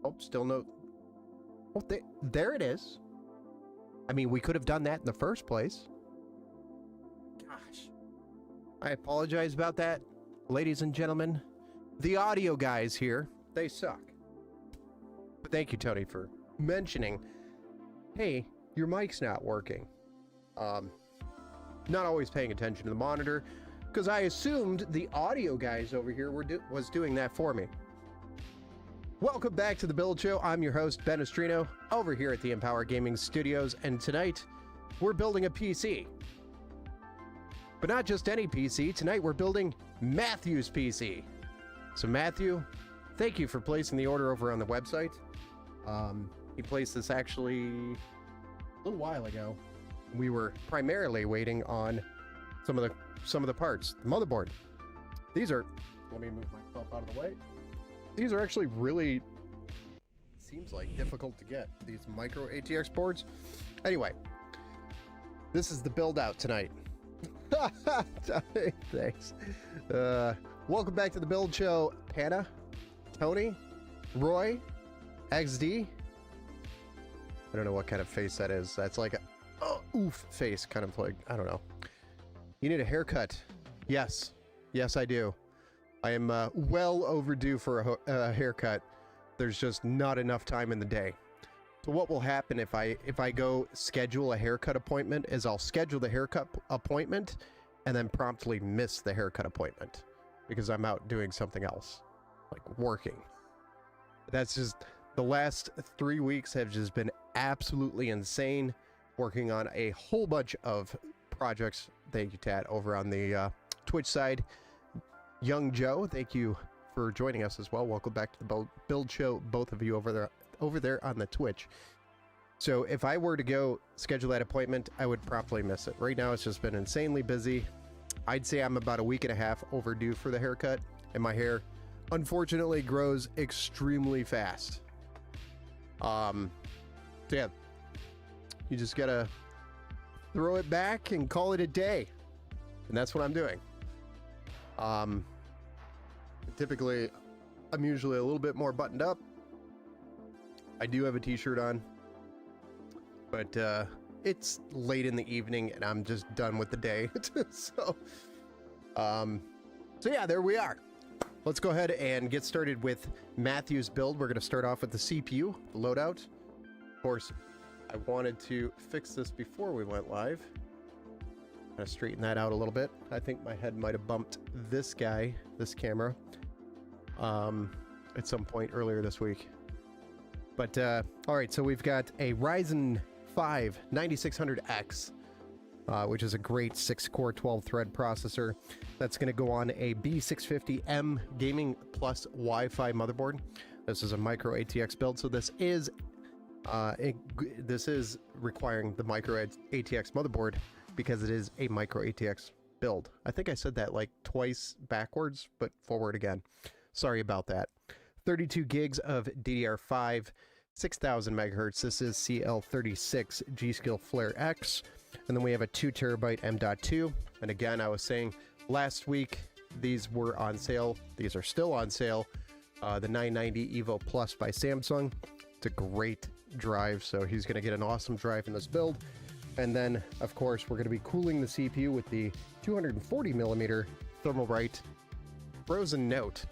Oh, still no. Oh, there it is. I mean, we could have done that in the first place. Gosh. I apologize about that, ladies and gentlemen. The audio guys here, they suck. But thank you, Tony, for mentioning, hey, your mic's not working. Not always paying attention to the monitor, because I assumed the audio guys over here was doing that for me. Welcome back to the Build Show. I'm your host, Ben Estrino, over here at the Empower Gaming Studios, and tonight we're building a PC. But not just any PC. Tonight we're building Matthew's PC. So Matthew, thank you for placing the order over on the website. He placed this actually a little while ago. We were primarily waiting on some of the parts. The motherboard. These are, let me move myself out of the way. These are actually really, seems like, difficult to get, these micro ATX boards. Anyway, this is the build out tonight. Thanks. Welcome back to the Build Show, Panna, Tony, Roy, XD. I don't know what kind of face that is. That's like a oof face, kind of like, I don't know. You need a haircut. Yes. Yes, I do. I am well overdue for a haircut. There's just not enough time in the day. So what will happen if I go schedule a haircut appointment is I'll schedule the haircut appointment and then promptly miss the haircut appointment because I'm out doing something else, like working. That's just, the last 3 weeks have just been absolutely insane, working on a whole bunch of projects. Thank you, Tat, over on the Twitch side. Young Joe, thank you for joining us as well. Welcome back to the Build Show, both of you over there on the Twitch. So if I were to go schedule that appointment, I would promptly miss it. Right now, it's just been insanely busy. I'd say I'm about a week and a half overdue for the haircut, and my hair, unfortunately, grows extremely fast. So yeah, you just gotta throw it back and call it a day, and that's what I'm doing. Typically, I'm usually a little bit more buttoned up. I do have a t-shirt on, but it's late in the evening and I'm just done with the day. So yeah, there we are. Let's go ahead and get started with Matthew's build. We're going to start off with the CPU, the loadout. Of course, I wanted to fix this before we went live. Kind of straighten that out a little bit. I think my head might have bumped this guy, this camera, at some point earlier this week. But all right, so we've got a Ryzen 5 9600X, which is a great 6-core 12-thread processor. That's going to go on a B650M Gaming Plus Wi-Fi motherboard. This is a micro ATX build, so this is requiring the micro ATX motherboard because it is a micro ATX build. I think I said that like twice backwards, but forward again. Sorry about that. 32 gigs of DDR5, 6000 megahertz. This is CL36 G.Skill Flare X. And then we have a 2 terabyte M.2. And again, I was saying last week, these were on sale. These are still on sale. The 990 Evo Plus by Samsung. It's a great drive, so he's going to get an awesome drive in this build. And then, of course, we're going to be cooling the CPU with the 240 millimeter Thermalright Frozen Note,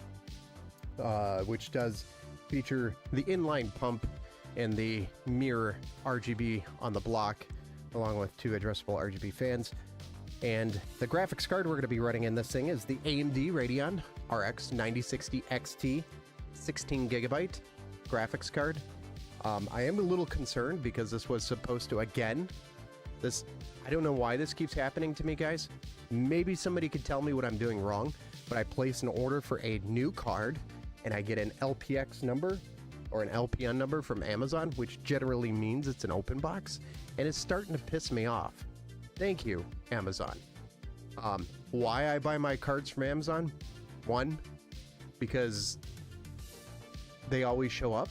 which does feature the inline pump and the mirror RGB on the block, along with 2 addressable RGB fans. And the graphics card we're going to be running in this thing is the AMD Radeon RX 9060 XT 16 gigabyte graphics card. I am a little concerned because this was supposed to, again, I don't know why this keeps happening to me, guys. Maybe somebody could tell me what I'm doing wrong, but I place an order for a new card and I get an LPX number or an LPN number from Amazon, which generally means it's an open box, and it's starting to piss me off. Thank you, Amazon. Why I buy my cards from Amazon? One, because they always show up.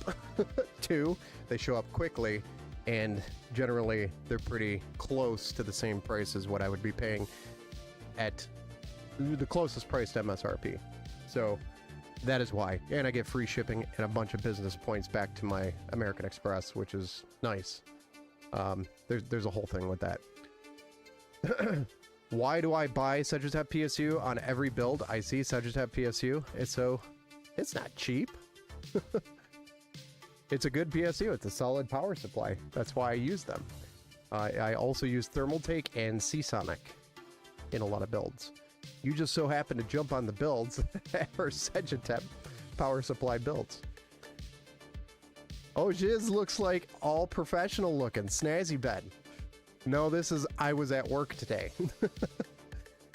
2, they show up quickly, and generally they're pretty close to the same price as what I would be paying at the closest price to MSRP. So That is why. And I get free shipping and a bunch of business points back to my American Express, which is nice. There's a whole thing with that. Why do I buy Sedgetep PSU on every build? I see Sedgetep PSU. It's not cheap. It's a good PSU. It's a solid power supply. That's why I use them. I also use Thermaltake and Seasonic in a lot of builds. You just so happen to jump on the builds that are Sedgetep power supply builds. Oh, Jiz looks like all professional looking. Snazzy bed. No, this is I was at work today.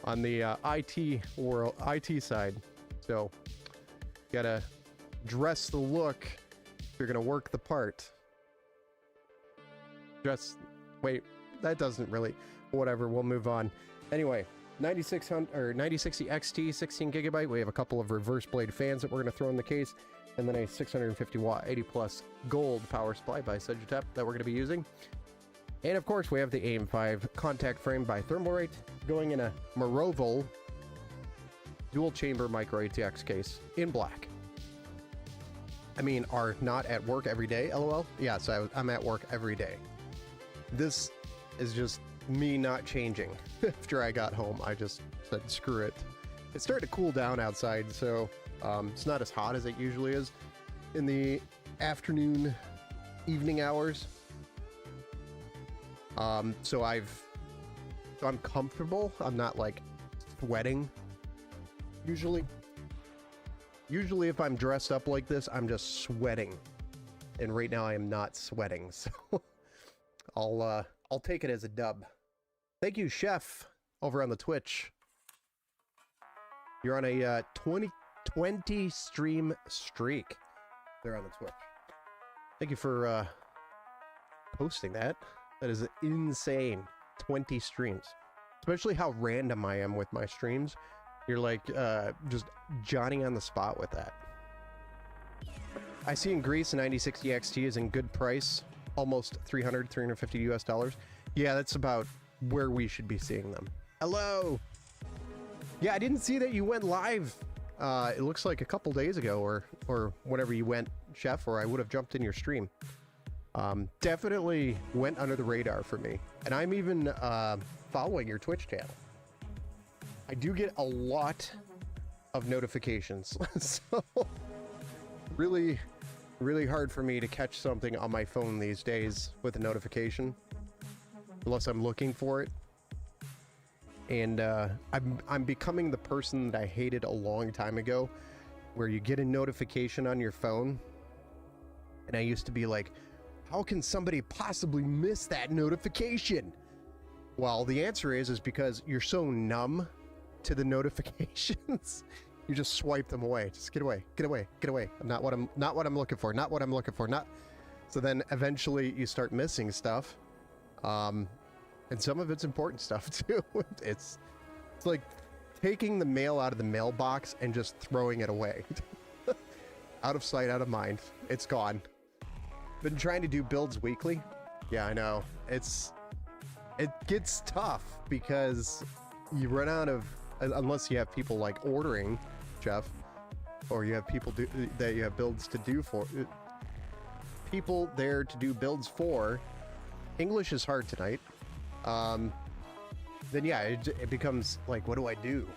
On the IT side. So, gotta dress the look if you're gonna work the part. Wait, that doesn't really... Whatever, we'll move on. Anyway, 9600 or 9060 XT 16 gigabyte. We have a couple of reverse blade fans that we're going to throw in the case, and then a 650 watt 80 plus gold power supply by Sedgetep that we're going to be using. And of course, we have the AIM-5 contact frame by Thermalrate going in a Morovo dual chamber micro ATX case in black. I mean, are not at work every day, LOL? Yeah, so I'm at work every day. This is just me not changing. After I got home, I just said, screw it. It's starting to cool down outside, so it's not as hot as it usually is in the afternoon, evening hours. So I'm comfortable. I'm not like sweating. Usually if I'm dressed up like this, I'm just sweating. And right now I am not sweating, so I'll take it as a dub. Thank you, Chef, over on the Twitch. You're on a 20 stream streak there on the Twitch. Thank you for posting that. That is insane. 20 streams. Especially how random I am with my streams. You're like just Johnny on the spot with that. I see in Greece a 9060 XT is in good price. Almost 350 US dollars. Yeah, that's about where we should be seeing them. Hello! Yeah, I didn't see that you went live. It looks like a couple days ago or whenever you went, Chef, or I would have jumped in your stream. Definitely went under the radar for me. And I'm even following your Twitch channel. I do get a lot of notifications. So, really hard for me to catch something on my phone these days with a notification. Unless I'm looking for it. And I'm becoming the person that I hated a long time ago, where you get a notification on your phone, and I used to be like, how can somebody possibly miss that notification? Well, the answer is because you're so numb to the notifications, you just swipe them away. Just get away, get away, get away. Not what I'm looking for. Not what I'm looking for. Not. So then eventually you start missing stuff. And some of it's important stuff too. It's like taking the mail out of the mailbox and just throwing it away. Out of sight, out of mind. It's gone. Been trying to do builds weekly. Yeah, I know. It gets tough because you run out of, unless you have people like ordering, Jeff, or you have people that you have builds to do for. People there to do builds for. English is hard tonight. Then yeah, it becomes like, what do I do?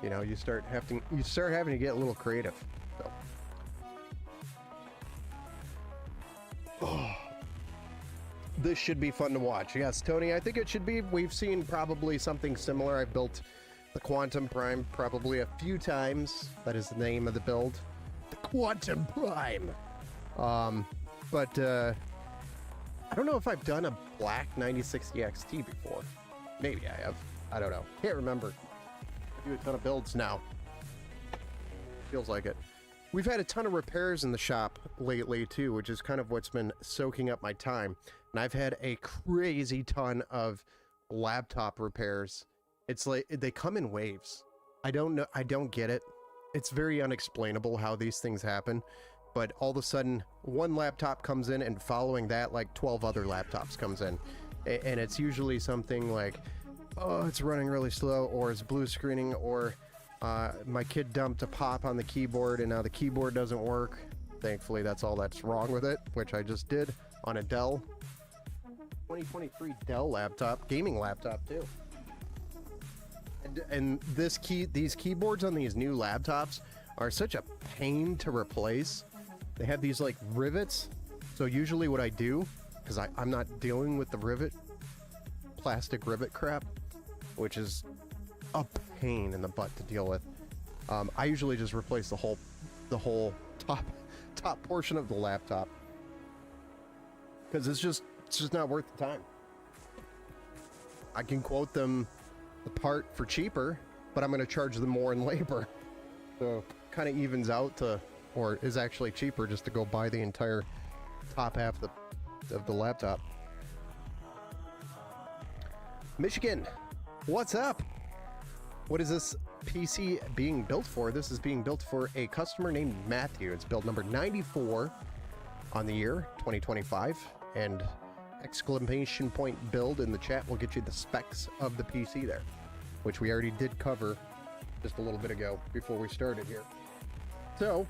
You know, you start having to get a little creative. So. Oh. This should be fun to watch. Yes, Tony, I think it should be. We've seen probably something similar. I've built the Quantum Prime probably a few times. That is the name of the build. The Quantum Prime. But I don't know if I've done a black 9060 XT before. Maybe I have. I don't know. Can't remember. I do a ton of builds now. Feels like it. We've had a ton of repairs in the shop lately too, which is kind of what's been soaking up my time. And I've had a crazy ton of laptop repairs. It's like they come in waves. I don't know. I don't get it. It's very unexplainable how these things happen. But all of a sudden, one laptop comes in, and following that, like 12 other laptops comes in. And it's usually something like, oh, it's running really slow, or it's blue screening, or My kid dumped a pop on the keyboard, and now the keyboard doesn't work. Thankfully, that's all that's wrong with it, which I just did on a Dell 2023 Dell laptop, gaming laptop too. And these keyboards on these new laptops are such a pain to replace. They have these like rivets. So usually what I do, because I'm not dealing with the plastic rivet crap, which is a pain in the butt to deal with. I usually just replace the whole top portion of the laptop, because it's just not worth the time. I can quote them the part for cheaper, but I'm going to charge them more in labor. So kind of evens out to, or is actually cheaper just to go buy the entire top half of the laptop. Michigan, what's up? What is this PC being built for? This is being built for a customer named Matthew. It's build number 94 on the year 2025, and exclamation point build in the chat will get you the specs of the PC there, which we already did cover just a little bit ago before we started here. So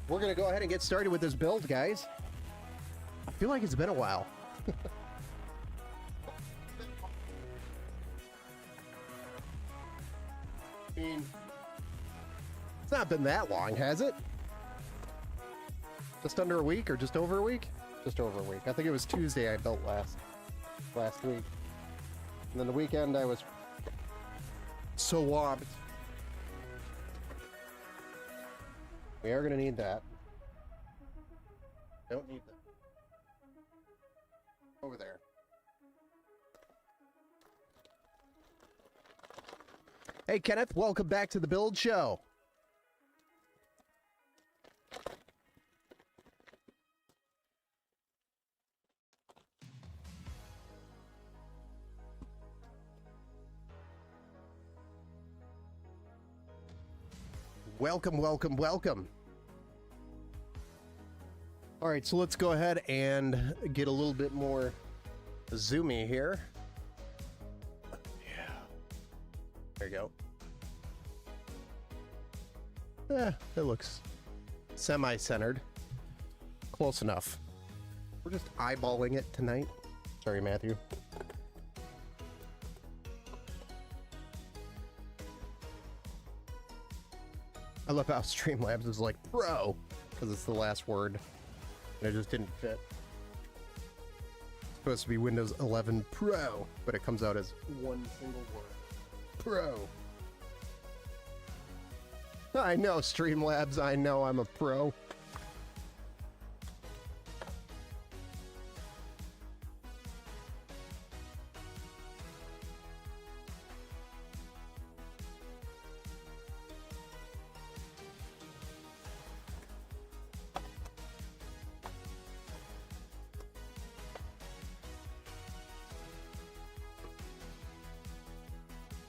we're gonna go ahead and get started with this build, guys. I feel like it's been a while. I mean, it's not been that long, has it? Just under a week, or just over a week? Just over a week. I think it was Tuesday I built last week. And then the weekend I was so wobbed. We are going to need that. Don't need that. Over there. Hey Kenneth, welcome back to the Build Show. Welcome, welcome, welcome. All right, so let's go ahead and get a little bit more zoomy here. Yeah. There you go. It looks semi-centered. Close enough. We're just eyeballing it tonight. Sorry, Matthew. I love how Streamlabs is like pro, because it's the last word, and it just didn't fit. It's supposed to be Windows 11 Pro, but it comes out as one single word. Pro. I know, Streamlabs, I know I'm a pro.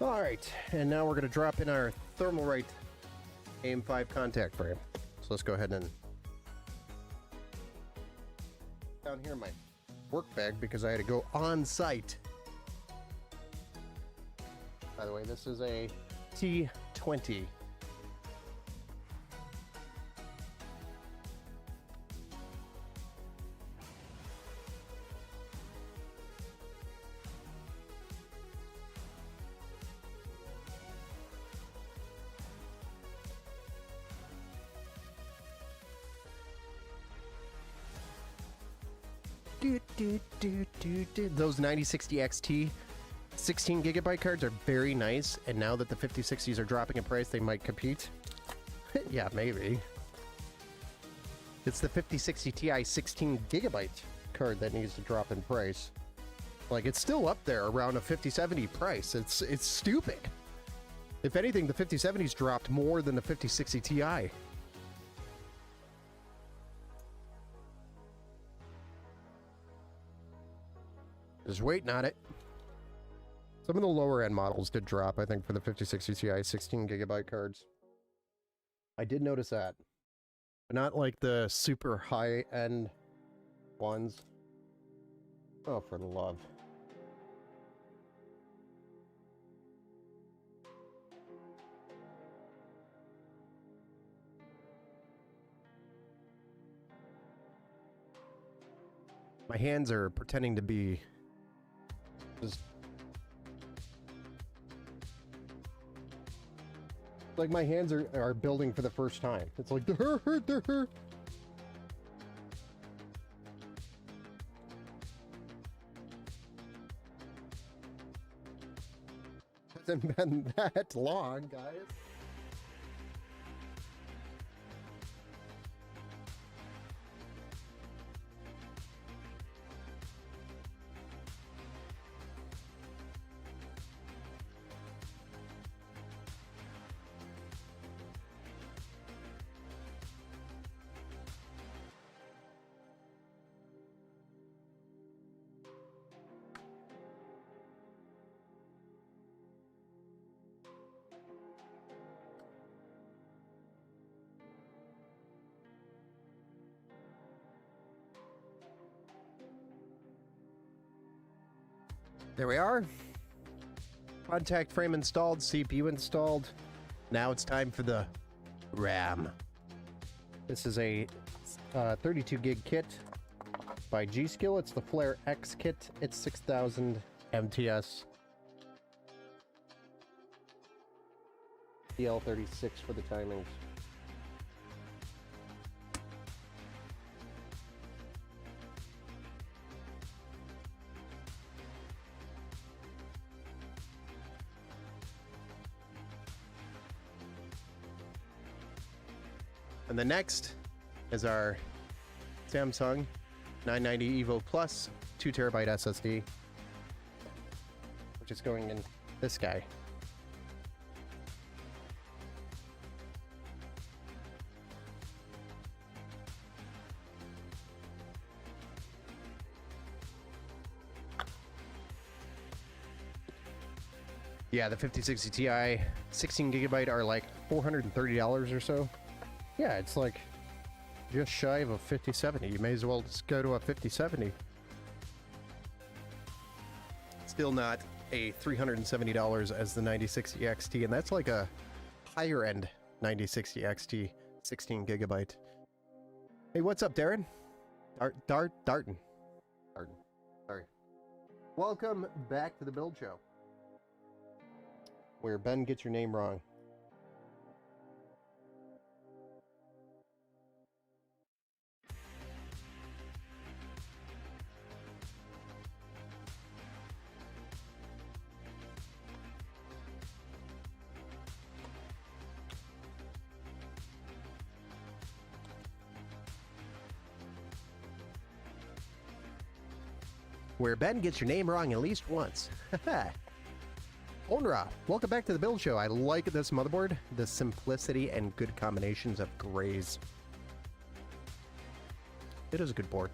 All right, and now we're going to drop in our Thermalright AM5 contact frame. So let's go ahead and down here in my work bag, because I had to go on site. By the way, this is a T20. Those 9060 XT 16 gigabyte cards are very nice, and now that the 5060s are dropping in price, they might compete. Yeah, maybe. It's the 5060 Ti 16 gigabyte card that needs to drop in price. Like, it's still up there around a 5070 price. It's stupid. If anything, the 5070s dropped more than the 5060 Ti. Just waiting on it. Some of the lower end models did drop, I think, for the 5060 Ti 16 gigabyte cards. I did notice that. But not like the super high end ones. Oh, for the love. My hands are pretending to be just like my hands are building for the first time. It's like they're hurt. Hasn't been that long, guys. There we are. Contact frame installed, CPU installed. Now it's time for the RAM. This is a 32 gig kit by G.Skill. It's the Flare X kit. It's 6000 MTS. DL36 for the timings. And the next is our Samsung 990 EVO Plus 2TB SSD, which is going in this guy. Yeah, the 5060 Ti 16GB are like $430 or so. Yeah, it's like just shy of a 5070. You may as well just go to a 5070. Still not a $370 as the 9060 XT, and that's like a higher end 9060 XT 16GB. Hey, what's up, Darren? Darton. Sorry. Welcome back to the Build Show, where Ben gets your name wrong. Where Ben gets your name wrong at least once. Onra, welcome back to the Build Show. I like this motherboard, the simplicity and good combinations of grays. It is a good board.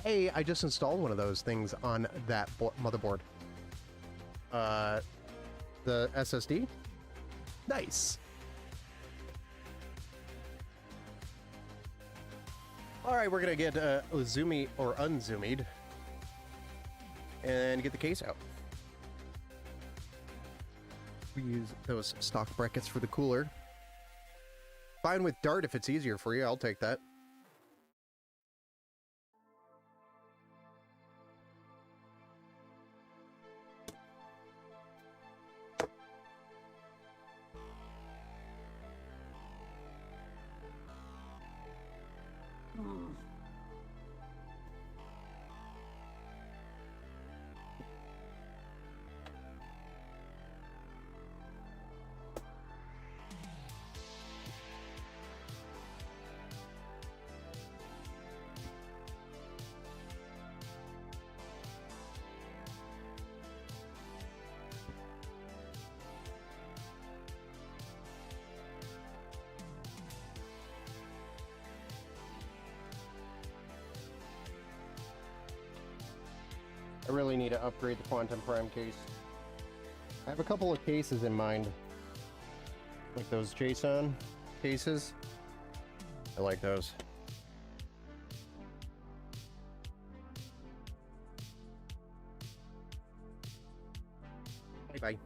Hey, I just installed one of those things on that motherboard. The SSD. Nice. All right, we're gonna get zoomy or unzoomied and get the case out. We use those stock brackets for the cooler. Fine with Dart if it's easier for you. I'll take that. I really need to upgrade the Quantum Prime case. I have a couple of cases in mind, like those JSON cases. I like those. Bye-bye.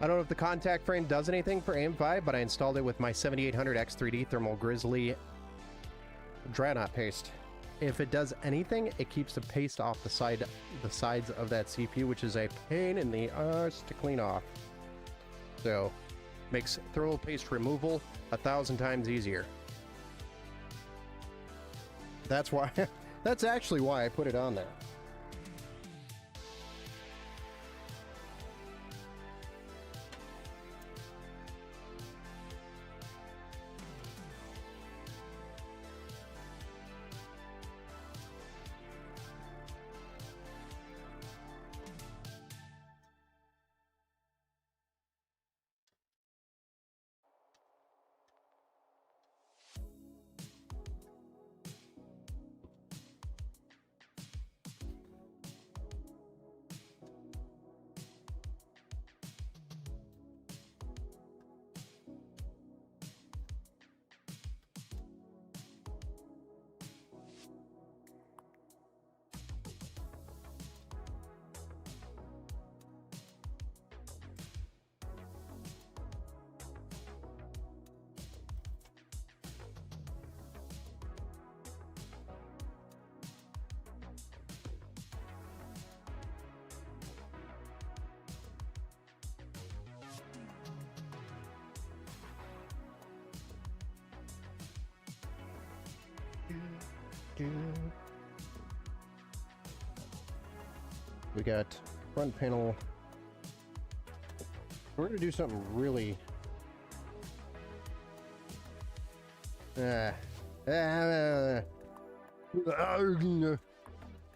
I don't know if the contact frame does anything for AM5, but I installed it with my 7800X3D Thermal Grizzly Dreadnought paste. If it does anything, it keeps the paste off the sides of that CPU, which is a pain in the ass to clean off. So, makes thermal paste removal 1,000 times easier. That's why. That's actually why I put it on there. We got front panel. We're gonna do something really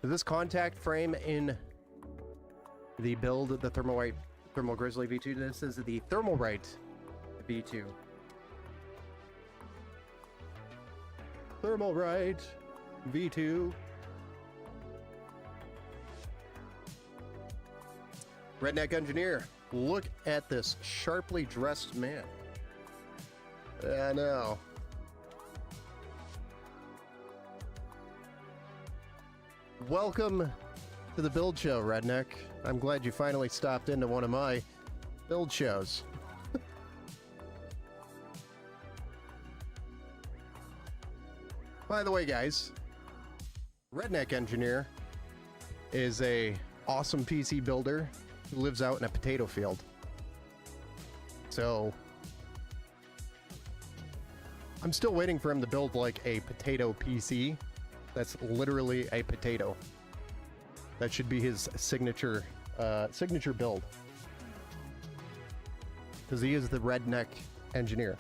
this contact frame in the build, the Thermal Grizzly V2. This is the Thermalright V2. Thermalright V2. Redneck Engineer, look at this sharply dressed man. I know. Welcome to the build show, Redneck. I'm glad you finally stopped into one of my build shows. By the way, guys, Redneck Engineer is a awesome PC builder who lives out in a potato field. So I'm still waiting for him to build like a potato PC that's literally a potato. That should be his signature build, because he is the Redneck Engineer.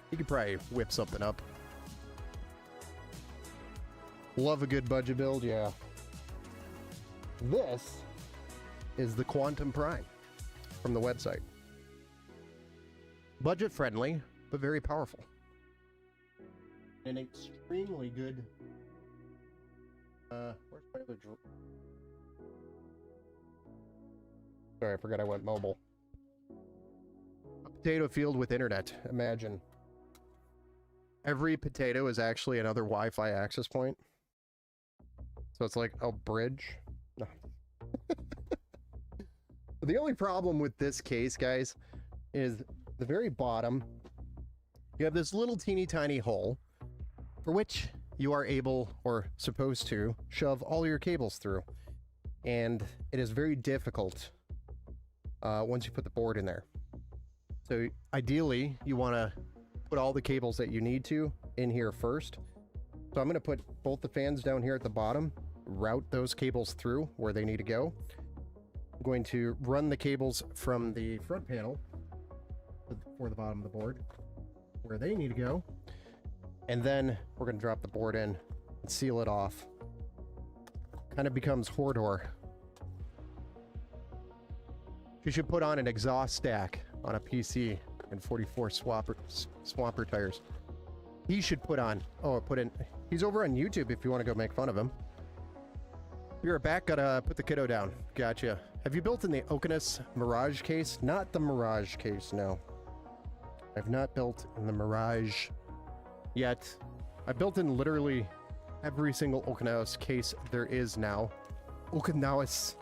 He could probably whip something up. Love a good budget build, yeah. This is the Quantum Prime from the website. Budget friendly, but very powerful. An extremely good. Where's my other Sorry, I forgot I went mobile. A potato field with internet. Imagine. Every potato is actually another Wi-Fi access point. So it's like a bridge. No. The only problem with this case, guys, is the very bottom. You have this little teeny tiny hole for which you are able or supposed to shove all your cables through. And it is very difficult once you put the board in there. So ideally, you want to put all the cables that you need to in here first. So I'm going to put both the fans down here at the bottom, route those cables through where they need to go. I'm going to run the cables from the front panel for the bottom of the board where they need to go. And then we're going to drop the board in and seal it off. Kind of becomes Hordor. You should put on an exhaust stack on a PC and 44 Swamper tires. He should put on, he's over on YouTube if you want to go make fun of him. You're back, gotta put the kiddo down. Gotcha. Have you built in the Okeanos Mirage case? Not the Mirage case, no. I've not built in the Mirage yet. I built in literally every single Okeanos case there is now. Okinus.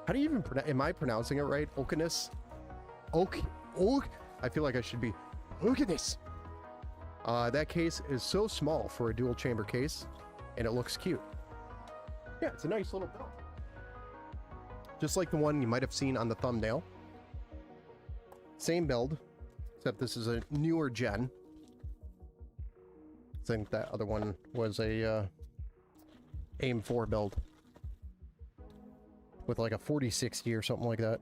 How do you even pronounce? Am I pronouncing it right? Okinus. Ok. I feel like I should be Okinus. That case is so small for a dual chamber case, and it looks cute. Yeah, it's a nice little build. Just like the one you might have seen on the thumbnail. Same build, except this is a newer gen. I think that other one was a AIM 4 build with like a 4060 or something like that.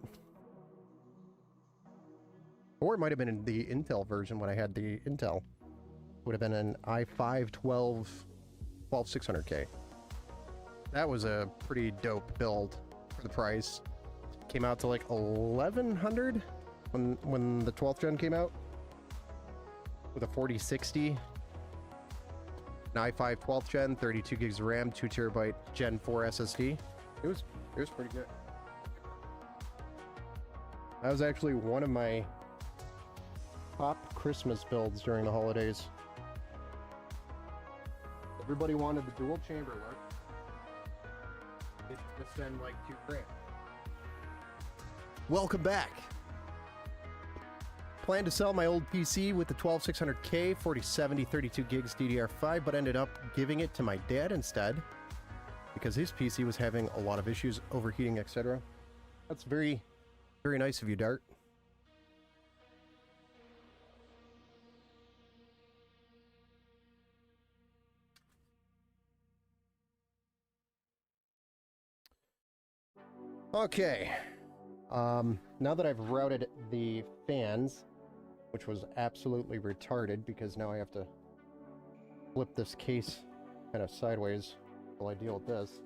Or it might have been in the Intel version when I had the Intel. Would have been an i5 12600K. That was a pretty dope build for the price. Came out to like 1100 when the 12th gen came out with a 4060. An i5 12th gen, 32 gigs of RAM, 2 terabyte Gen 4 SSD. It was pretty good. That was actually one of my top Christmas builds during the holidays. Everybody wanted the dual chamber look. It just spent like $2,000. Welcome back. Planned to sell my old PC with the 12600K 4070 32 gigs DDR5, but ended up giving it to my dad instead because his PC was having a lot of issues, overheating, etc. That's very, very nice of you, Dart. Okay. Now that I've routed the fans, which was absolutely retarded because now I have to flip this case kind of sideways while I deal with this.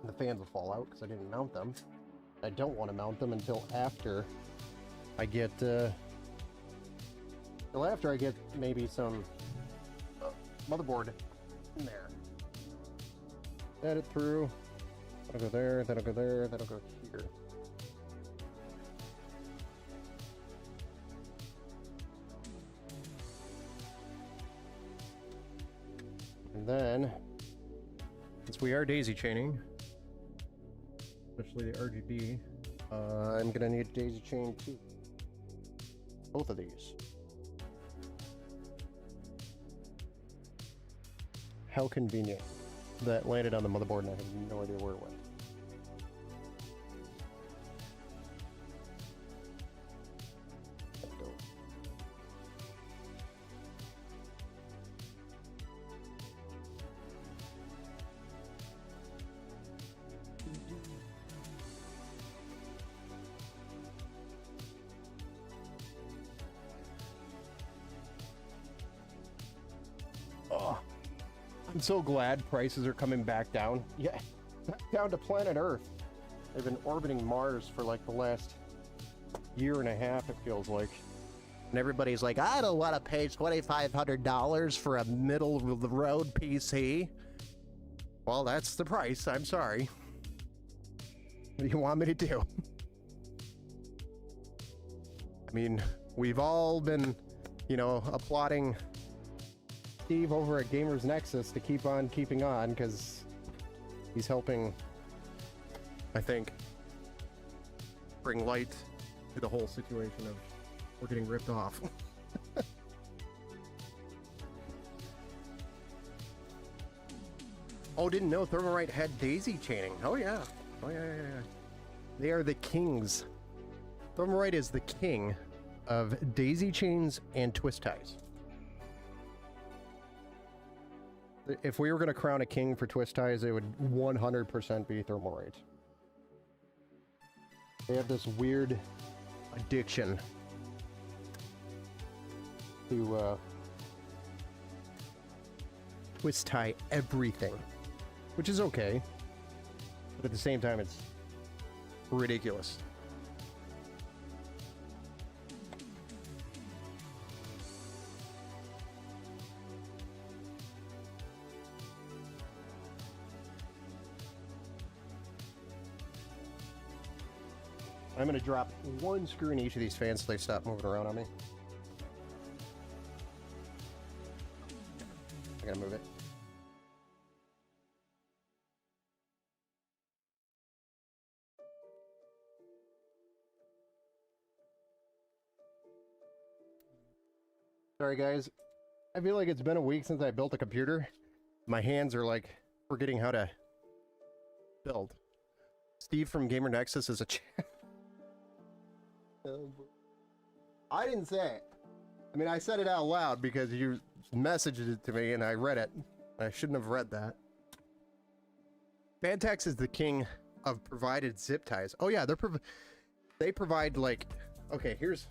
And the fans will fall out because I didn't mount them. I don't want to mount them until after I get maybe some motherboard in there. Add it through. That'll go there, that'll go there, that'll go here. And then, since we are daisy chaining, especially the RGB, I'm gonna need daisy chain too. Both of these. How convenient. That landed on the motherboard and I have no idea where it went. Oh, I'm so glad prices are coming back down. Yeah, back down to planet Earth. They've been orbiting Mars for like the last year and a half, it feels like. And everybody's like, I don't want to pay $2,500 for a middle-of-the-road PC. Well, that's the price. I'm sorry. What do you want me to do? I mean, we've all been, you know, applauding Steve over at Gamers Nexus to keep on keeping on because he's helping, I think, bring light to the whole situation of we're getting ripped off. Oh, didn't know Thermalright had daisy chaining. Oh yeah. Oh yeah. They are the kings. Thermalright is the king of daisy chains and twist ties. If we were going to crown a king for twist ties, it would 100% be Thermalright. They have this weird addiction to twist tie everything, which is okay, but at the same time, it's ridiculous. I'm going to drop one screw in each of these fans so they stop moving around on me. I gotta move it. Sorry guys, I feel like it's been a week since I built a computer. My hands are like forgetting how to build. Steve from Gamer Nexus is a chat. I didn't say it. I mean, I said it out loud because you messaged it to me and I read it. I shouldn't have read that. Fantex is the king of provided zip ties. Oh yeah, they provide like, okay, here's.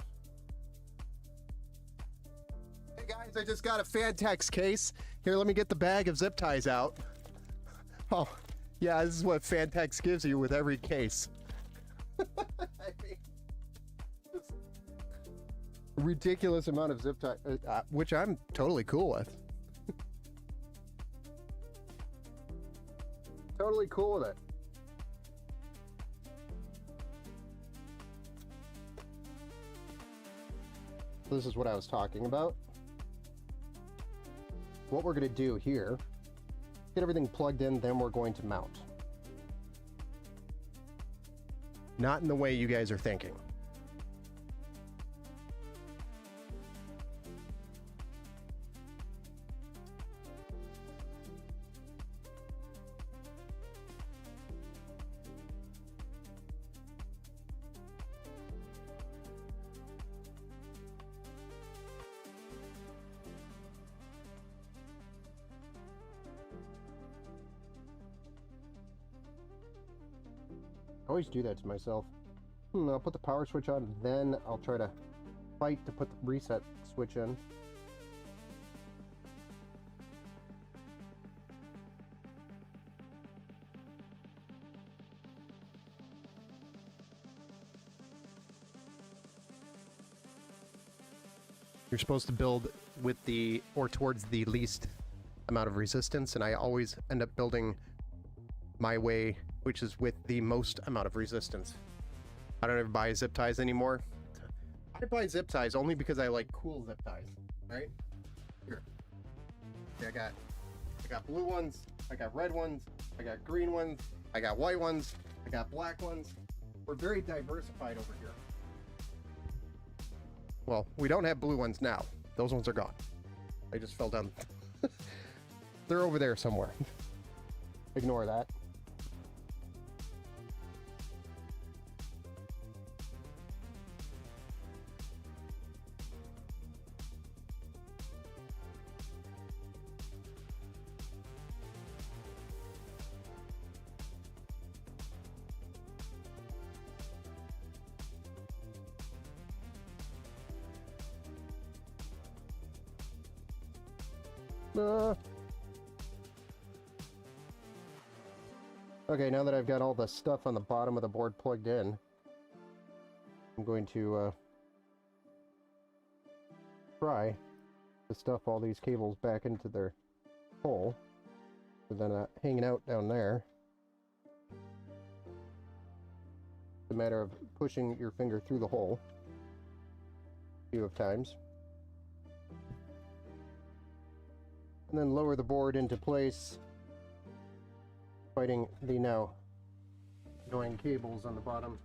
Hey guys, I just got a Fantex case. Here, let me get the bag of zip ties out. Oh, yeah, this is what Fantex gives you with every case. I mean, just a ridiculous amount of zip ties, which I'm totally cool with. Totally cool with it. This is what I was talking about. What we're going to do here, get everything plugged in, then we're going to mount. Not in the way you guys are thinking. I always do that to myself. I'll put the power switch on, then I'll try to fight to put the reset switch in. You're supposed to build with the, or towards the least amount of resistance, and I always end up building my way, which is with the most amount of resistance. I don't ever buy zip ties anymore. I buy zip ties only because I like cool zip ties, right? Here. See, I got blue ones, I got red ones, I got green ones, I got white ones, I got black ones. We're very diversified over here. Well, we don't have blue ones now. Those ones are gone. I just fell down. They're over there somewhere. Ignore that. Okay, now that I've got all the stuff on the bottom of the board plugged in, I'm going to try to stuff all these cables back into their hole, so they're not hanging out down there. It's a matter of pushing your finger through the hole a few times. And then lower the board into place, fighting the now annoying cables on the bottom.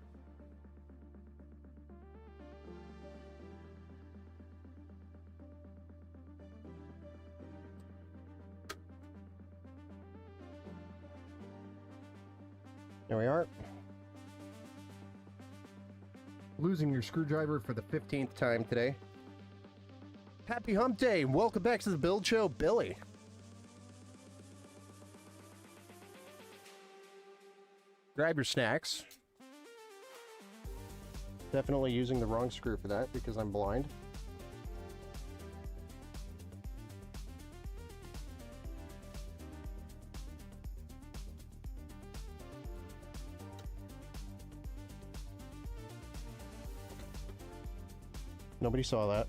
There we are. Losing your screwdriver for the 15th time today. Happy hump day! Welcome back to the Build Show, Billy. Grab your snacks. Definitely using the wrong screw for that because I'm blind. Nobody saw that.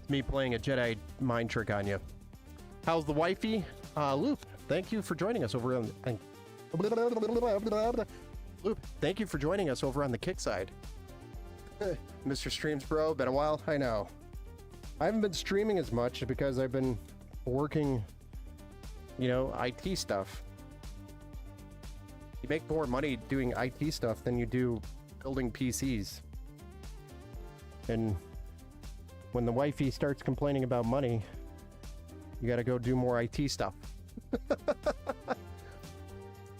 Me playing a Jedi mind trick on you. How's the wifey? Loop, thank you for joining us over on... Loop, thank you for joining us over on the Kick side. Mr. Streams Bro, been a while? I know. I haven't been streaming as much because I've been working, you know, IT stuff. You make more money doing IT stuff than you do building PCs. And when the wifey starts complaining about money, you gotta go do more IT stuff.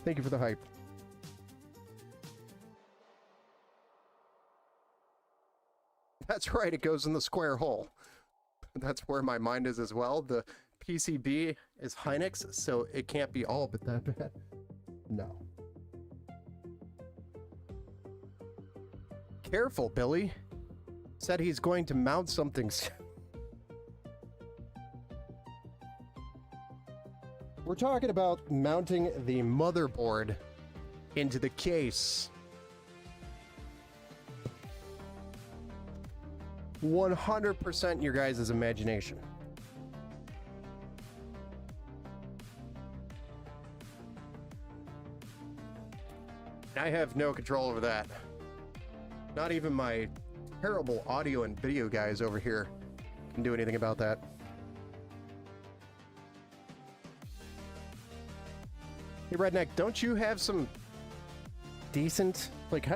Thank you for the hype. That's right, it goes in the square hole. That's where my mind is as well. The PCB is Hynix, so it can't be all but that bad. No. Careful, Billy. Said he's going to mount something. We're talking about mounting the motherboard into the case. 100% your guys' imagination. I have no control over that. Not even my terrible audio and video guys over here can do anything about that. Hey, Redneck, don't you have some decent, like,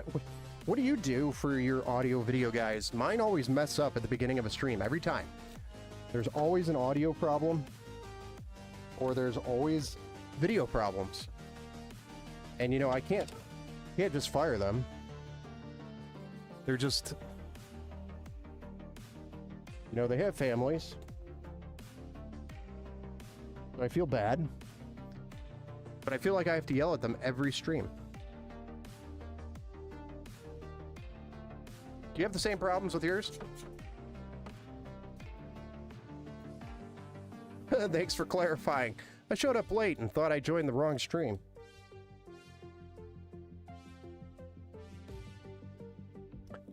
what do you do for your audio video guys? Mine always mess up at the beginning of a stream, every time. There's always an audio problem, or there's always video problems. And you know, I can't just fire them. They're just, you know, they have families. I feel bad, but I feel like I have to yell at them every stream. Do you have the same problems with yours? Thanks for clarifying. I showed up late and thought I joined the wrong stream.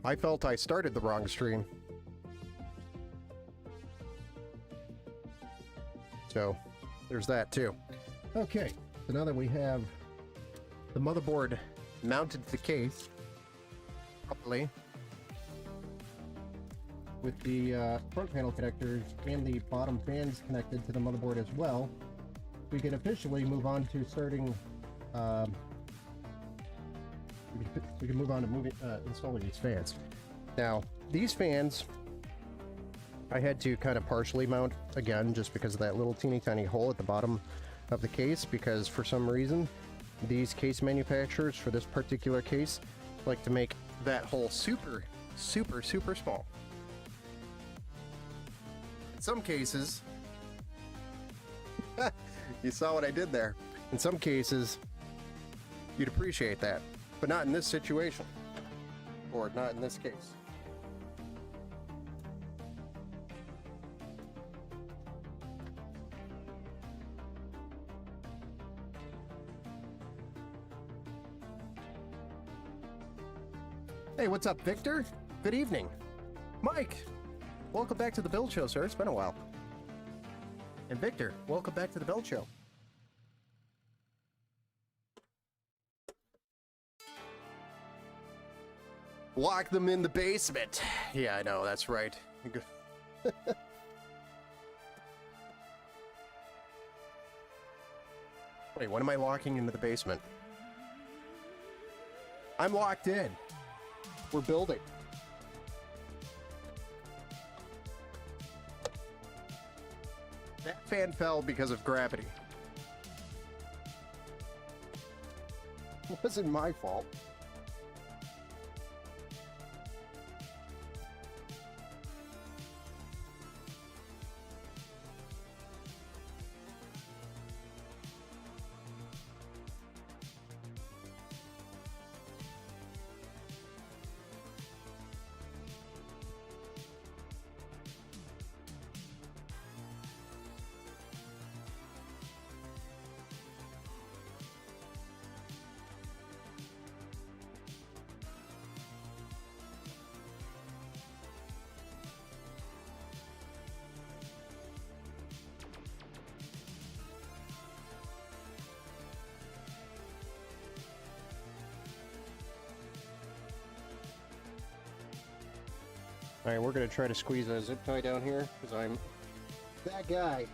I felt I started the wrong stream. So, there's that too. Okay, so now that we have the motherboard mounted to the case properly, with the front panel connectors and the bottom fans connected to the motherboard as well, we can officially move on to starting. We can move on to installing these fans. Now, these fans, I had to kind of partially mount again, just because of that little teeny tiny hole at the bottom of the case. Because for some reason, these case manufacturers for this particular case like to make that hole super, super, super small. In some cases, you saw what I did there. In some cases, you'd appreciate that, but not in this situation, or not in this case. Hey, what's up, Victor? Good evening. Mike, welcome back to the Build Show, sir. It's been a while. And Victor, welcome back to the Build Show. Lock them in the basement. Yeah, I know, that's right. Wait, what am I locking into the basement? I'm locked in. We're building. That fan fell because of gravity. It wasn't my fault. Alright, we're going to try to squeeze a zip tie down here, because I'm that guy.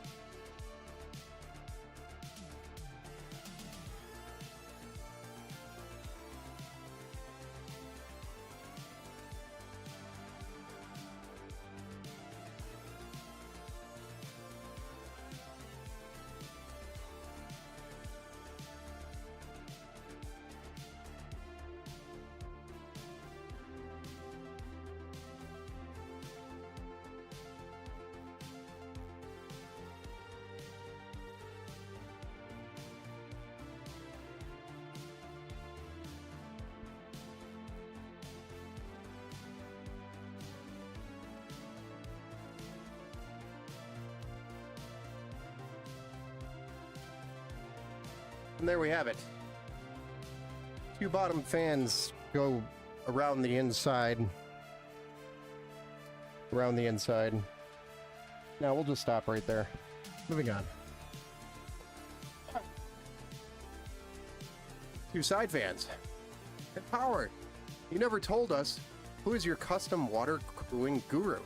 And there we have it. Two bottom fans go around the inside. Around the inside. Now we'll just stop right there. Moving on. Two side fans. And power. You never told us who is your custom water cooling guru.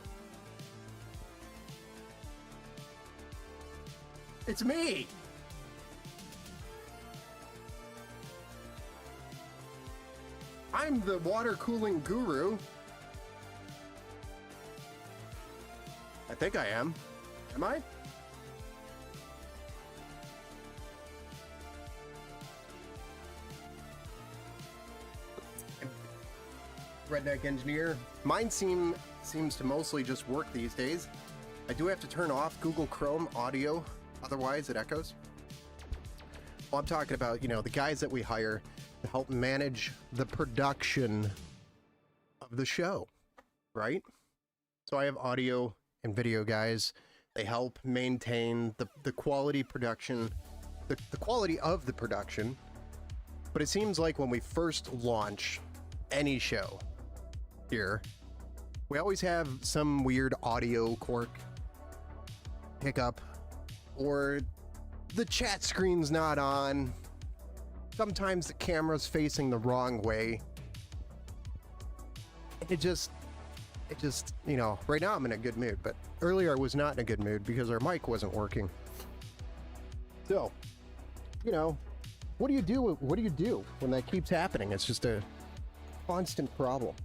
It's me! I'm the water cooling guru. I think I am. Am I? Redneck engineer. Mine seems to mostly just work these days. I do have to turn off Google Chrome audio, otherwise it echoes. Well, I'm talking about, you know, the guys that we hire to help manage the production of the show, right? So I have audio and video guys. They help maintain the quality production, the quality of the production. But it seems like when we first launch any show here, we always have some weird audio quirk, hiccup, or the chat screen's not on. Sometimes the camera's facing the wrong way. It just, you know, right now I'm in a good mood, but earlier I was not in a good mood because our mic wasn't working. So, you know, what do you do? What do you do when that keeps happening? It's just a constant problem.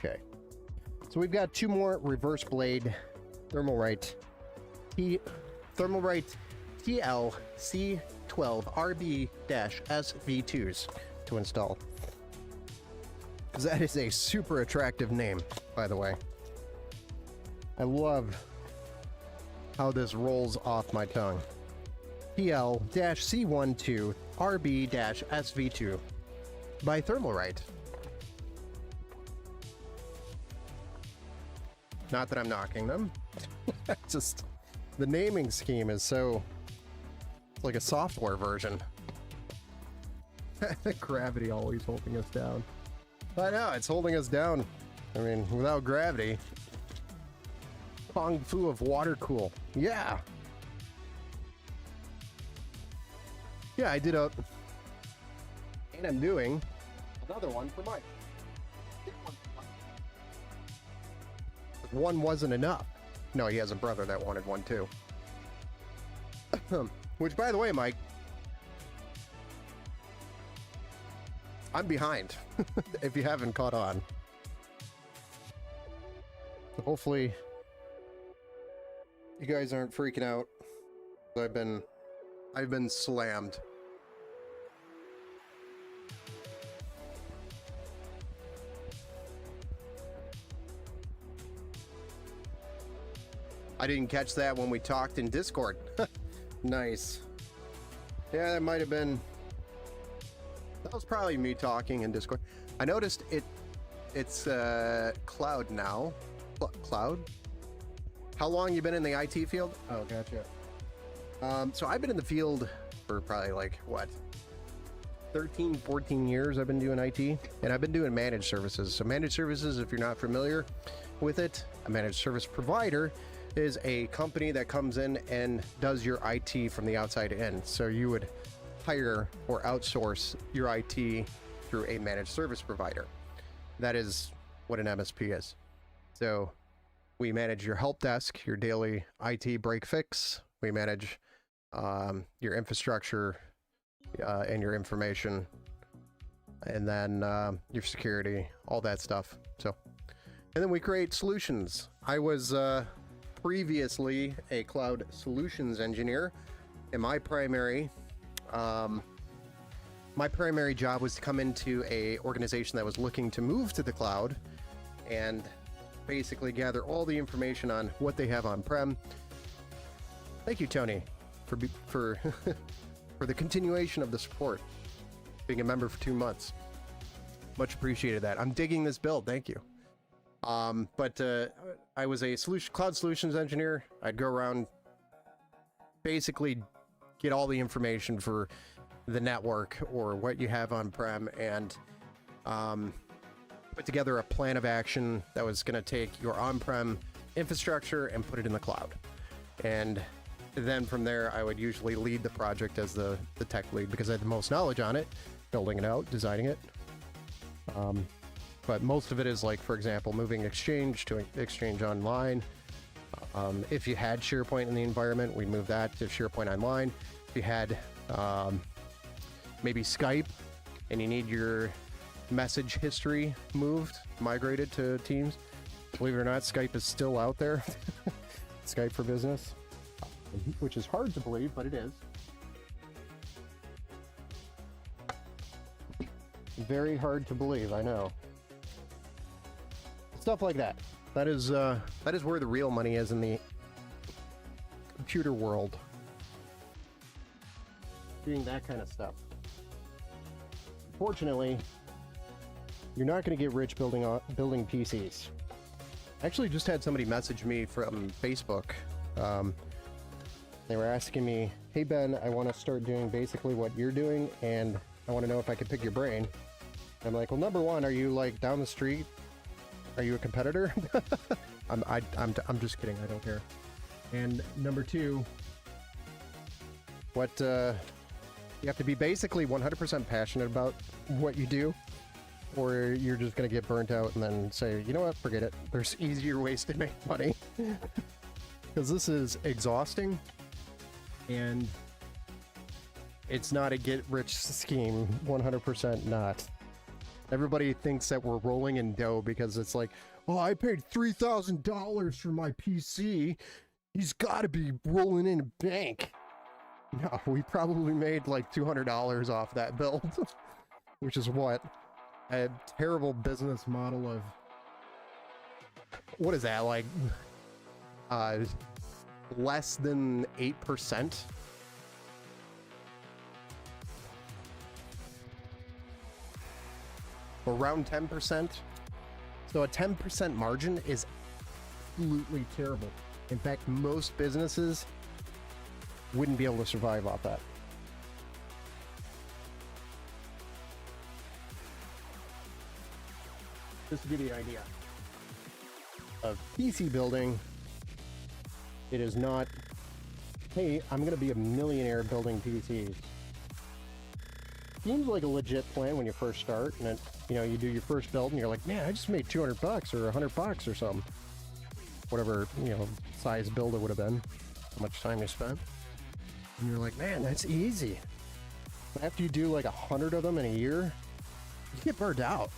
Okay, so we've got two more reverse blade Thermalright Thermalright TLC12RB-SV2s to install. That is a super attractive name, by the way. I love how this rolls off my tongue. TL-C12RB-SV2 by Thermalright. Not that I'm knocking them. Just the naming scheme is so, it's like a software version. Gravity always holding us down. I know, it's holding us down. I mean, without gravity. Kung Fu of water cool. Yeah. Yeah, I did a, and I'm doing another one for Mike. One wasn't enough. No, he has a brother that wanted one too. Which, by the way, Mike, I'm behind, if you haven't caught on. So hopefully you guys aren't freaking out. I've been slammed. I didn't catch that when we talked in Discord. Nice. Yeah, that might have been... That was probably me talking in Discord. I noticed it's Cloud now. Cloud? How long you been in the IT field? Oh, gotcha. So I've been in the field for probably like, what? 13, 14 years I've been doing IT. And I've been doing managed services. So managed services, if you're not familiar with it, a managed service provider is a company that comes in and does your IT from the outside in. So you would hire or outsource your IT through a managed service provider. That is what an MSP is. So we manage your help desk, your daily IT break fix. We manage your infrastructure and your information, and then your security, all that stuff. So, and then we create solutions. I was previously a cloud solutions engineer, and my primary job was to come into a organization that was looking to move to the cloud and basically gather all the information on what they have on-prem. Thank you, Tony, for for the continuation of the support, being a member for 2 months. Much appreciated that. I'm digging this build. Thank you. But I was a cloud solutions engineer. I'd go around, basically get all the information for the network or what you have on-prem, and put together a plan of action that was going to take your on-prem infrastructure and put it in the cloud. And then from there, I would usually lead the project as the tech lead because I had the most knowledge on it, building it out, designing it. But most of it is like, for example, moving Exchange to Exchange Online. If you had SharePoint in the environment, we move that to SharePoint Online. If you had maybe Skype and you need your message history migrated to Teams, believe it or not, Skype is still out there. Skype for Business, which is hard to believe, but it is. Very hard to believe, I know. Stuff like that. That is where the real money is in the computer world. Doing that kind of stuff. Fortunately, you're not going to get rich building PCs. I actually just had somebody message me from Facebook. They were asking me, "Hey Ben, I want to start doing basically what you're doing, and I want to know if I could pick your brain." I'm like, "Well, number one, are you like down the street? Are you a competitor?" I'm just kidding. I don't care. And number two, what you have to be basically 100% passionate about what you do, or you're just gonna get burnt out and then say, you know what, forget it. There's easier ways to make money. Because this is exhausting, and it's not a get-rich scheme. 100% not. Everybody thinks that we're rolling in dough because it's like, oh, I paid $3,000 for my PC. He's got to be rolling in a bank. No, we probably made like $200 off that build, which is what? A terrible business model of, what is that, like less than 8%? Around 10%. So a 10% margin is absolutely terrible. In fact, most businesses wouldn't be able to survive off that. Just to give you an idea of PC building, it is not, hey, I'm going to be a millionaire building PCs. Seems like a legit plan when you first start, and then, you know, you do your first build and you're like, man, I just made $200 or $100 or something. Whatever, you know, size build it would have been, how much time you spent. And you're like, man, that's easy. But after you do like 100 of them in a year, you get burned out.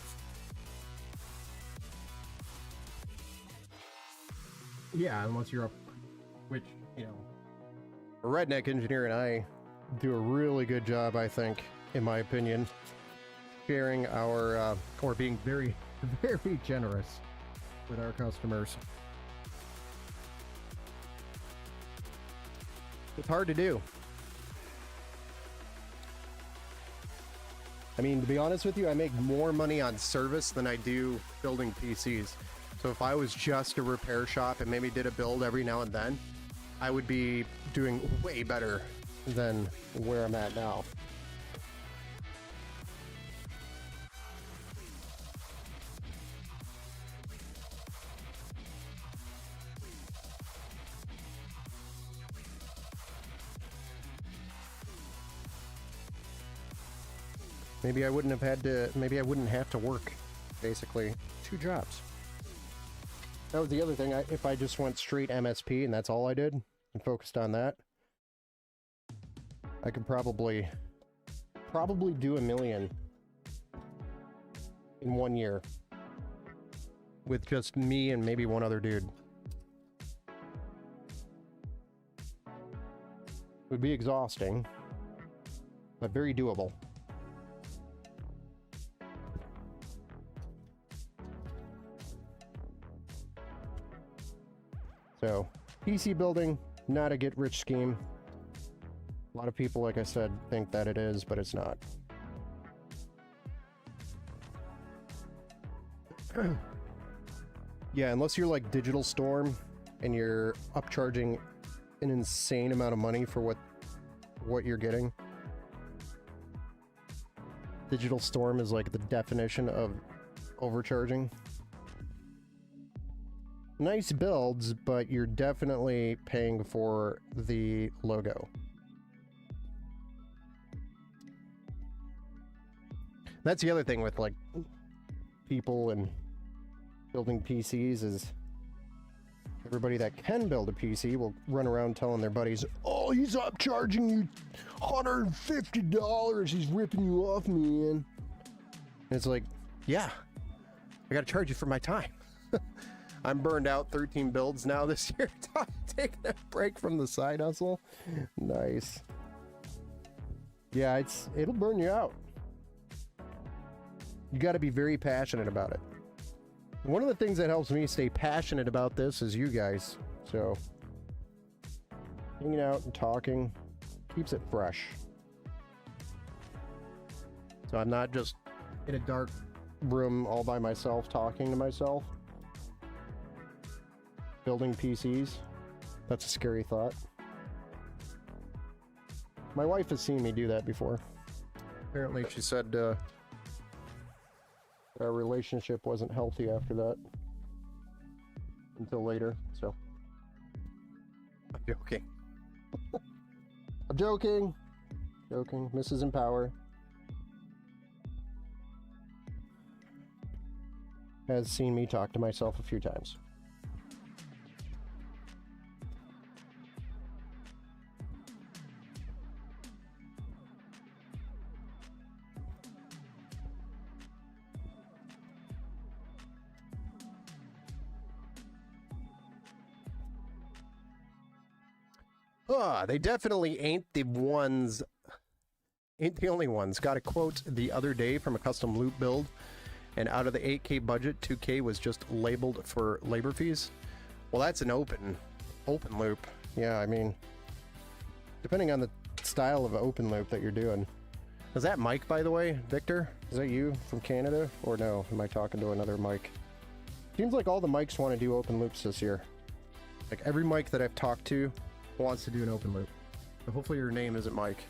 Yeah, unless you're which, you know, a redneck engineer and I do a really good job, I think, in my opinion, sharing our, or being very, very generous with our customers. It's hard to do. I mean, to be honest with you, I make more money on service than I do building PCs. So if I was just a repair shop and maybe did a build every now and then, I would be doing way better than where I'm at now. Maybe I wouldn't have to work, basically, 2 jobs. That was the other thing. If I just went straight MSP and that's all I did and focused on that, I could probably do $1 million in 1 year with just me and maybe one other dude. It would be exhausting, but very doable. So, PC building, not a get-rich scheme. A lot of people, like I said, think that it is, but it's not. Yeah, unless you're like Digital Storm and you're upcharging an insane amount of money for what you're getting. Digital Storm is like the definition of overcharging. Nice builds, but you're definitely paying for the logo. That's the other thing with like people and building PCs is everybody that can build a PC will run around telling their buddies, "Oh, he's upcharging you $150. He's ripping you off, man." And it's like, yeah, I gotta charge you for my time. I'm burned out 13 builds now this year. Taking a break from the side hustle. Nice. Yeah, it'll burn you out. You got to be very passionate about it. One of the things that helps me stay passionate about this is you guys. So, hanging out and talking keeps it fresh. So I'm not just in a dark room all by myself talking to myself. Building PCs. That's a scary thought. My wife has seen me do that before. Apparently she said our relationship wasn't healthy after that. Until later, so. I'm joking. I'm joking. Joking. Mrs. Empower has seen me talk to myself a few times. They definitely ain't the ones, ain't the only ones. Got a quote the other day from a custom loop build, and out of the 8K budget, 2K was just labeled for labor fees. Well, that's an open loop. Yeah, I mean, depending on the style of open loop that you're doing. Is that Mike, by the way, Victor? Is that you from Canada? Or no, am I talking to another Mike? Seems like all the mics want to do open loops this year. Like every mic that I've talked to wants to do an open loop. So hopefully your name isn't Mike.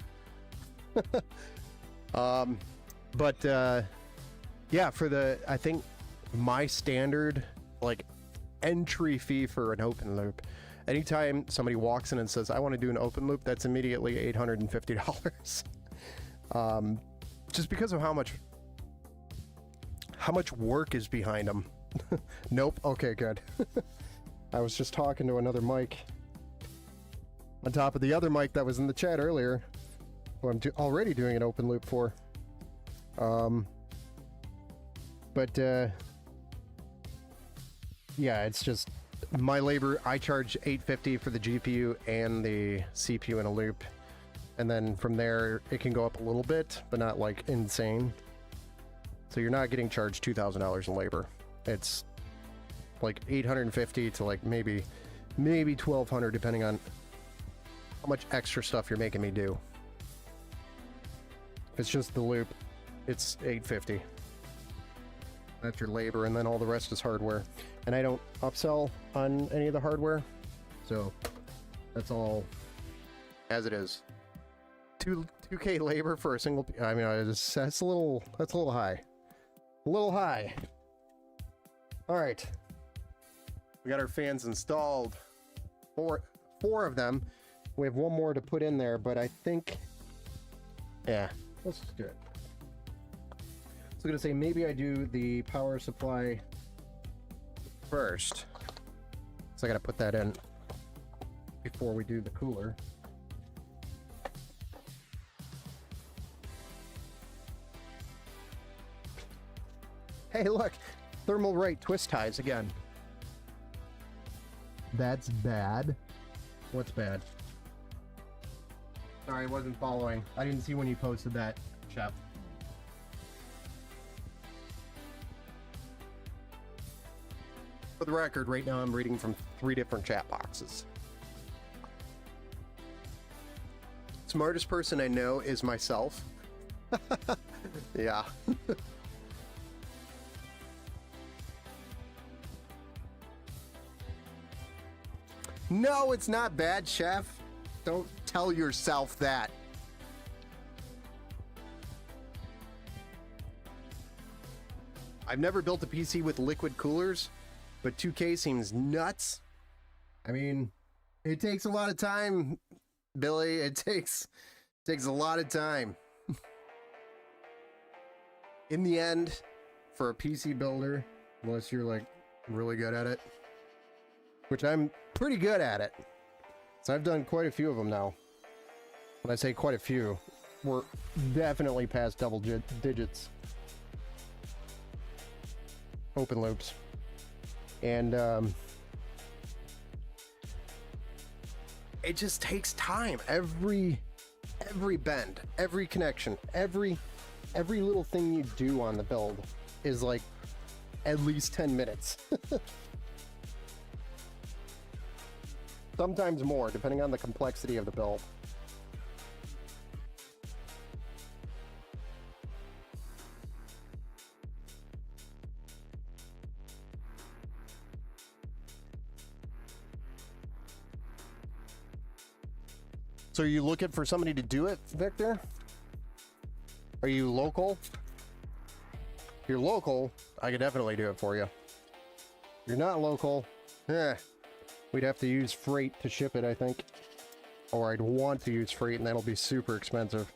Yeah, for the, I think my standard like entry fee for an open loop, anytime somebody walks in and says, "I want to do an open loop," that's immediately $850. Just because of how much work is behind them. Nope. Okay, good. I was just talking to another mic on top of the other mic that was in the chat earlier, who I'm already doing an open loop for. Yeah, it's just my labor. I charge $850 for the GPU and the CPU in a loop, and then from there it can go up a little bit, but not like insane. So you're not getting charged $2,000 in labor. It's like $850 to like maybe $1,200 depending on how much extra stuff you're making me do. If it's just the loop, it's $850. That's your labor, and then all the rest is hardware. And I don't upsell on any of the hardware, so that's all as it is. 2K labor for a single. I mean, that's a little high. A little high. All right, we got our fans installed. Four of them. We have one more to put in there, but I think, yeah, let's just do it. So I'm gonna say maybe I do the power supply first. So I gotta put that in before we do the cooler. Hey, look, Thermalright twist ties again. That's bad. What's bad? Sorry, I wasn't following. I didn't see when you posted that, Chef. For the record, right now I'm reading from 3 different chat boxes. Smartest person I know is myself. Yeah. No, it's not bad, chef. Don't tell yourself that. I've never built a PC with liquid coolers, but 2K seems nuts. I mean, it takes a lot of time, Billy. It takes a lot of time. In the end, for a PC builder, unless you're like really good at it, which I'm pretty good at it. So I've done quite a few of them now. When I say quite a few, we're definitely past double digits. Open loops. And it just takes time. Every bend, every connection, every little thing you do on the build is like at least 10 minutes. Sometimes more, depending on the complexity of the build. So are you looking for somebody to do it, Victor? Are you local? If you're local, I could definitely do it for you. If you're not local, we'd have to use freight to ship it, I think. Or I'd want to use freight, and that'll be super expensive.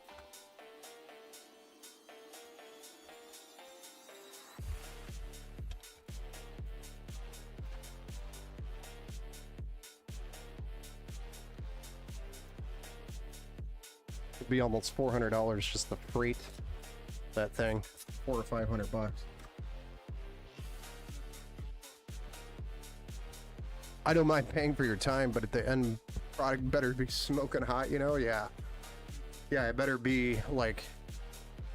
It'd be almost $400 just the freight. That thing, $400 or $500. I don't mind paying for your time, but at the end product better be smoking hot, you know? Yeah, it better be like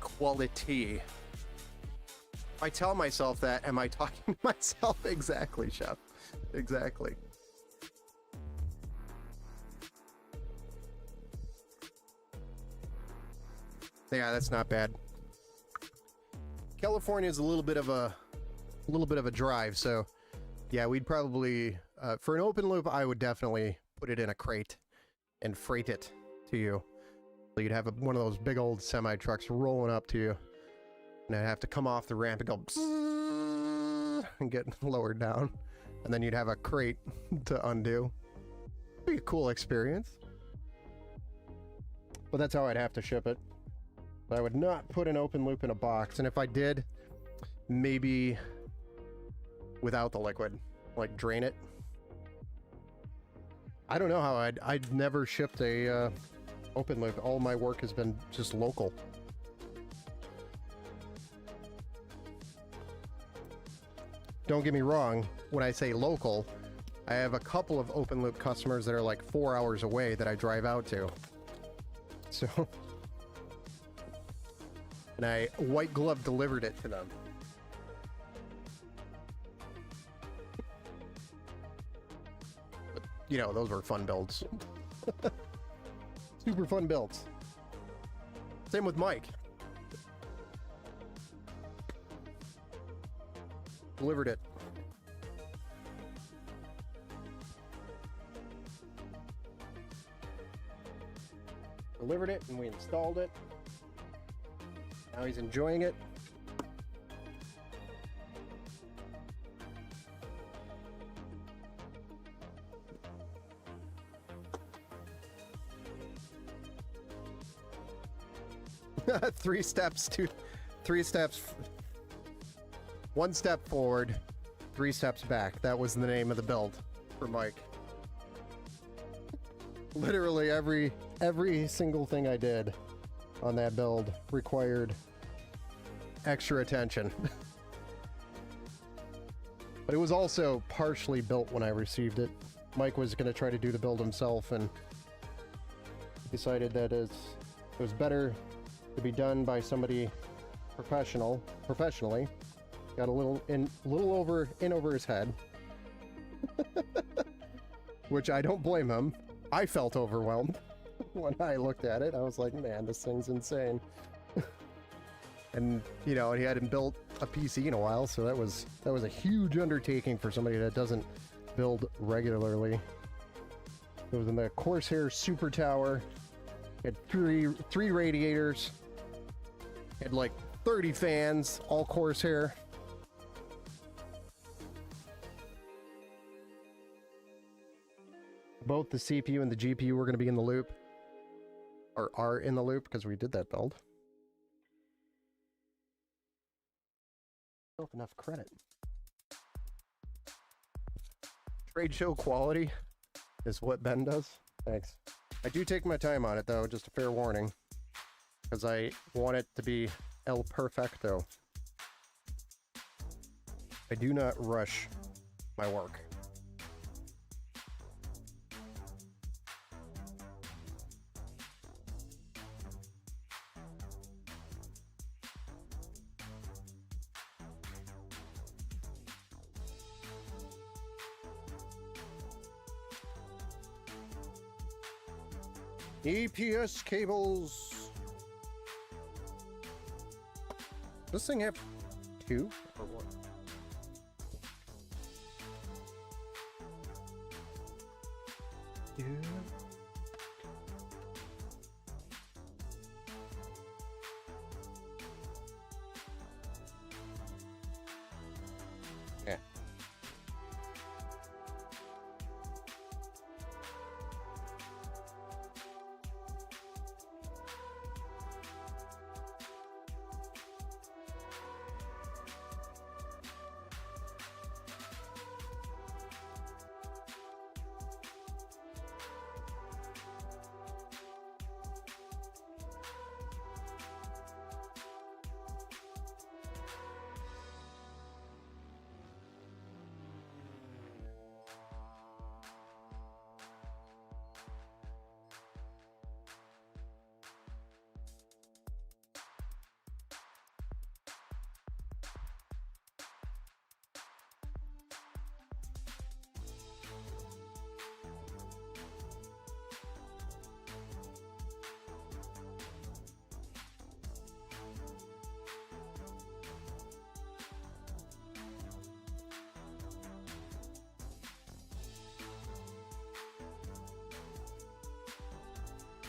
quality. If I tell myself that, am I talking to myself? Exactly, chef. Exactly. Yeah, that's not bad. California is a little bit of a drive, so yeah, we'd probably for an open loop, I would definitely put it in a crate and freight it to you. So you'd have one of those big old semi trucks rolling up to you, and I'd have to come off the ramp and go and get lowered down, and then you'd have a crate to undo. It'd be a cool experience, but that's how I'd have to ship it. But I would not put an open loop in a box, and if I did, maybe without the liquid, like drain it. I don't know how I'd never shipped a open loop. All my work has been just local. Don't get me wrong, when I say local, I have a couple of open loop customers that are like 4 hours away that I drive out to. So, and I white glove delivered it to them. But, you know, those were fun builds. Super fun builds. Same with Mike. Delivered it. Delivered it and we installed it. Now he's enjoying it. Three steps. One step forward, 3 steps back. That was the name of the build for Mike. Literally every single thing I did on that build required extra attention. But it was also partially built when I received it. Mike was going to try to do the build himself and decided that it was better to be done by somebody professionally. Got a little in over his head, Which I don't blame him. I felt overwhelmed when I looked at it. I was like, man, this thing's insane. And, you know, he hadn't built a PC in a while, so that was a huge undertaking for somebody that doesn't build regularly. It was in the Corsair Super Tower. Had three radiators. Had like 30 fans, all Corsair. Both the CPU and the GPU were going to be in the loop. Or are in the loop because we did that build. Enough credit. Trade show quality is what Ben does. Thanks. I do take my time on it though, just a fair warning. Because I want it to be El Perfecto. I do not rush my work. EPS cables. Does this thing have two or one? Yeah. Yeah.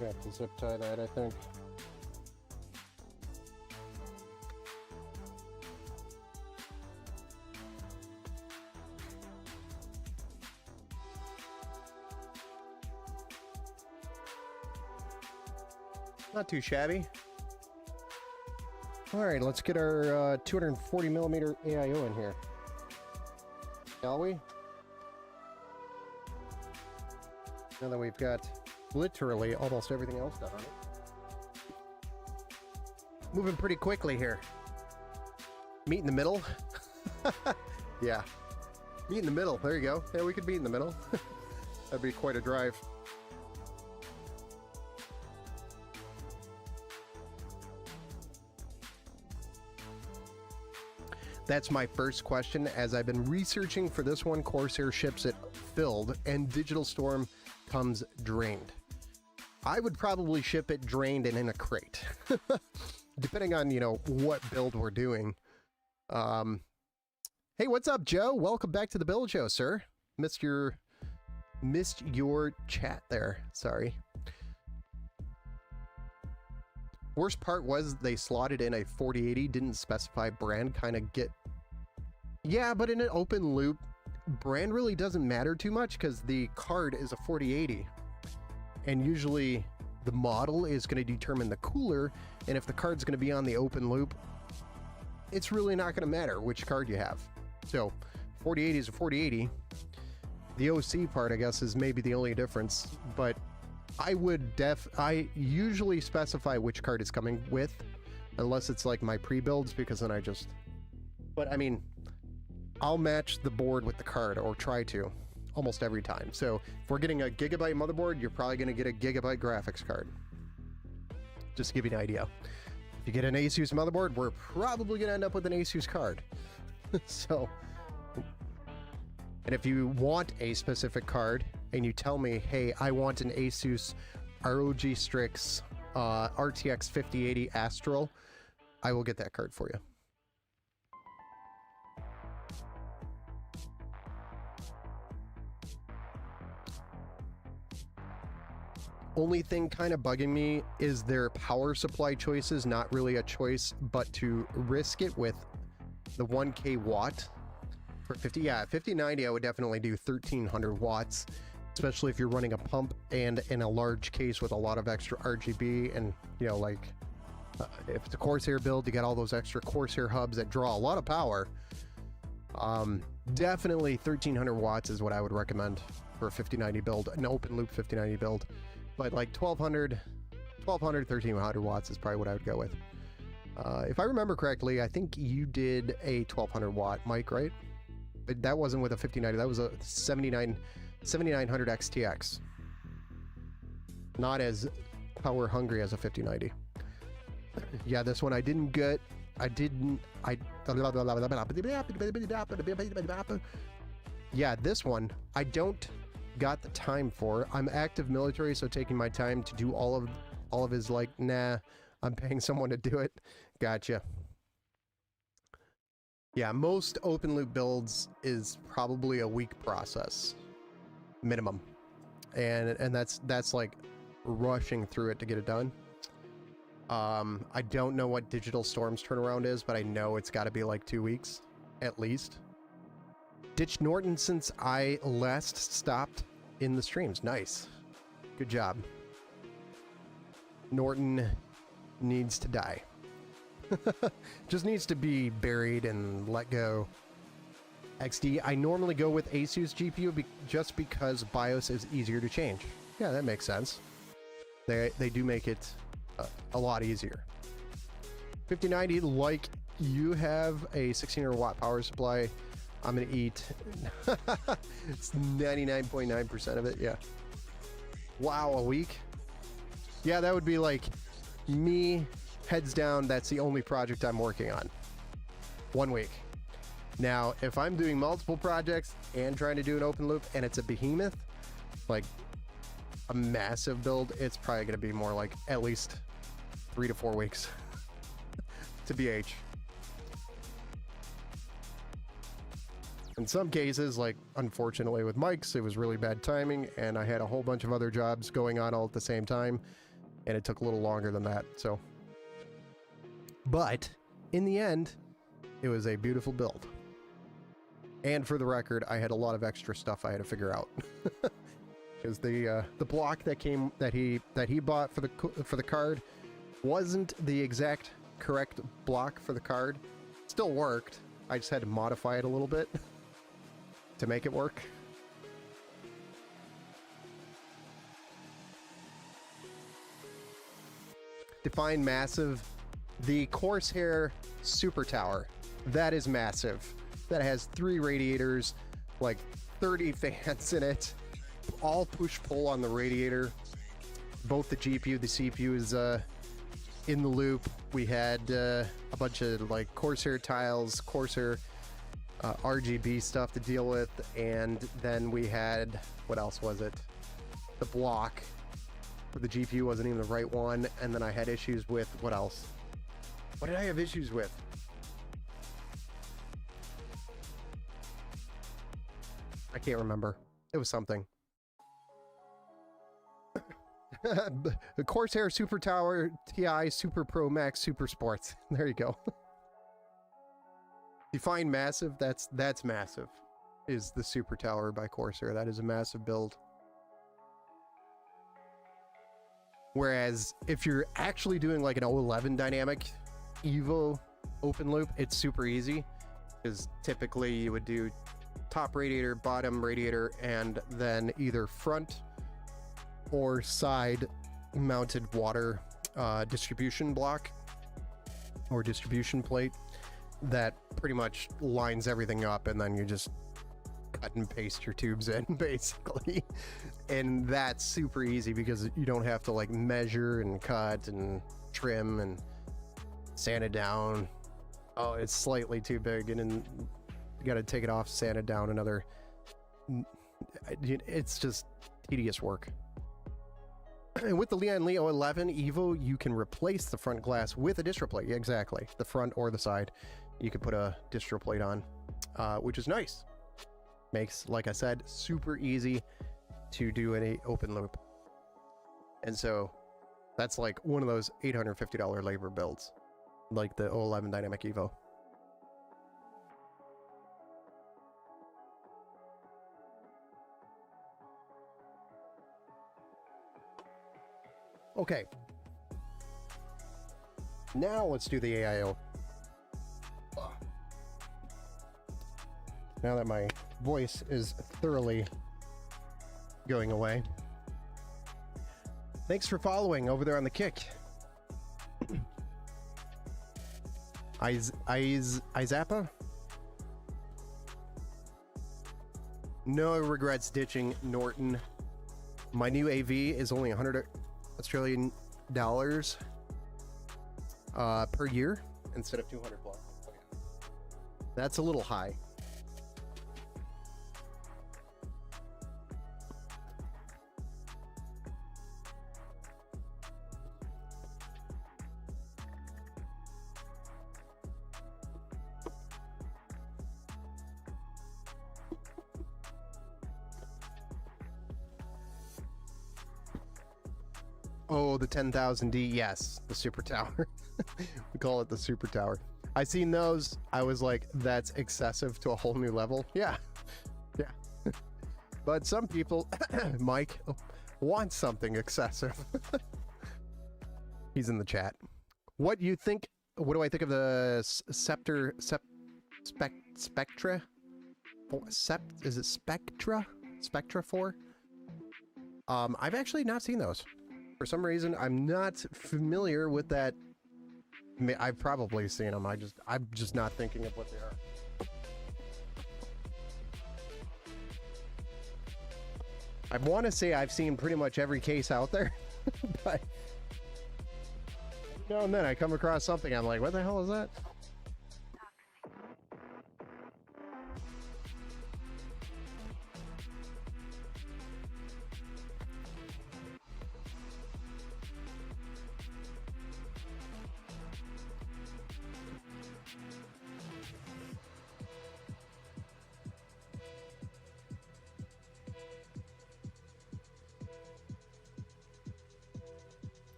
We have to zip tie that, I think. Not too shabby. All right, let's get our 240 millimeter AIO in here. Shall we? Now that we've got literally almost everything else done on it. Moving pretty quickly here. Meet in the middle. Yeah. Meet in the middle. There you go. Yeah, we could meet in the middle. That'd be quite a drive. That's my first question. As I've been researching for this one, Corsair ships it filled and Digital Storm comes drained. I would probably ship it drained and in a crate, depending on, you know, what build we're doing. Hey, what's up, Joe? Welcome back to the build show, sir. Missed your chat there. Sorry. Worst part was they slotted in a 4080, didn't specify brand, kind of get... Yeah, but in an open loop, brand really doesn't matter too much because the card is a 4080. And usually the model is going to determine the cooler, and if the card's going to be on the open loop, it's really not going to matter which card you have. So 4080 is a 4080. The OC part, I guess, is maybe the only difference, but I usually specify which card is coming with, unless it's like my pre-builds, because then but I mean, I'll match the board with the card, or try to, almost every time. So if we're getting a Gigabyte motherboard, you're probably going to get a Gigabyte graphics card. Just to give you an idea. If you get an Asus motherboard, we're probably going to end up with an Asus card. So And if you want a specific card and you tell me, hey, I want an Asus ROG Strix RTX 5080 Astral, I will get that card for you. Only thing kind of bugging me is their power supply choices. Not really a choice, but to risk it with the 1K watt for 5090, I would definitely do 1300 watts, especially if you're running a pump and in a large case with a lot of extra RGB. And you know, like if it's a Corsair build, you got all those extra Corsair hubs that draw a lot of power. Definitely 1300 watts is what I would recommend for a 5090 build, an open loop 5090 build. But like 1200, 1300 watts is probably what I would go with. If I remember correctly, I think you did a 1200 watt mic, right? But that wasn't with a 5090, that was a 7900 XTX. Not as power hungry as a 5090. Yeah, this one I didn't get. Yeah, this one I don't got the time for. I'm active military, so taking my time to do all of his, like, nah, I'm paying someone to do it. Gotcha. Yeah, most open loop builds is probably a week process minimum, and that's like rushing through it to get it done. I don't know what Digital Storm's turnaround is, but I know it's got to be like 2 weeks at least. Ditched Norton since I last stopped in the streams. Nice. Good job. Norton needs to die. Just needs to be buried and let go. XD, I normally go with Asus GPU just because BIOS is easier to change. Yeah, that makes sense. They do make it a lot easier. 5090, like you have a 1600 watt power supply. I'm gonna eat it's 99.9% of it. Yeah. Wow, a week? Yeah, that would be like me heads down. That's the only project I'm working on. 1 week. Now, if I'm doing multiple projects and trying to do an open loop and it's a behemoth, like a massive build, it's probably gonna be more like at least 3 to 4 weeks to BH. In some cases, like unfortunately with mics, it was really bad timing and I had a whole bunch of other jobs going on all at the same time and it took a little longer than that. So, but in the end, it was a beautiful build. And for the record, I had a lot of extra stuff I had to figure out. Because the block that he bought for the card wasn't the exact correct block for the card. Still worked. I just had to modify it a little bit to make it work. Define massive. The Corsair Super Tower. That is massive. That has 3 radiators, like 30 fans in it. All push-pull on the radiator. Both the GPU, the CPU is in the loop. We had a bunch of like Corsair tiles, Corsair RGB stuff to deal with, and then we had, what else was it? The block for the GPU wasn't even the right one, and then I had issues with, what else? What did I have issues with? I can't remember. It was something. The Corsair Super Tower TI Super Pro Max Super Sports. There you go. Define massive. That's massive. Is the Super Tower by Corsair. That is a massive build. Whereas if you're actually doing like an 011 dynamic Evo open loop, it's super easy because typically you would do top radiator, bottom radiator, and then either front or side mounted water distribution block or distribution plate that pretty much lines everything up, and then you just cut and paste your tubes in basically. And that's super easy because you don't have to like measure and cut and trim and sand it down. Oh, it's slightly too big, and then you got to take it off, sand it down another it's just tedious work. And with the Lian Li 11 Evo, you can replace the front glass with a distro plate. Yeah, exactly. The front or the side. You can put a distro plate on, which is nice. Makes, like I said, super easy to do an open loop. And so that's like one of those $850 labor builds, like the 011 Dynamic Evo. Okay. Now let's do the AIO. Now that my voice is thoroughly going away. Thanks for following over there on the Kick. Izappa? No regrets ditching Norton. My new AV is only 100 Australian dollars per year instead of 200 plus. That's a little high. Oh, the 10,000D, yes, the super tower. We call it the super tower. I seen those. I was like, that's excessive to a whole new level. Yeah, yeah. But some people, Mike, want something excessive. He's in the chat. What do you think? What do I think of the Spectra? Is it Spectra? Spectra 4? I've actually not seen those. For some reason, I'm not familiar with that. I've probably seen them. I'm just not thinking of what they are. I want to say I've seen pretty much every case out there, but now and then I come across something. I'm like, what the hell is that?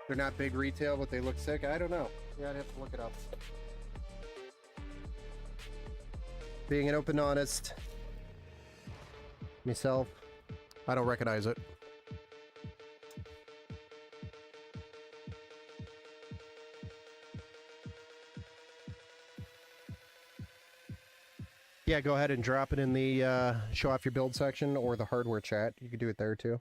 They're not big retail, but they look sick. I don't know. Yeah, I'd have to look it up. Being an open, honest myself, I don't recognize it. Yeah, go ahead and drop it in the show off your build section or the hardware chat. You could do it there too.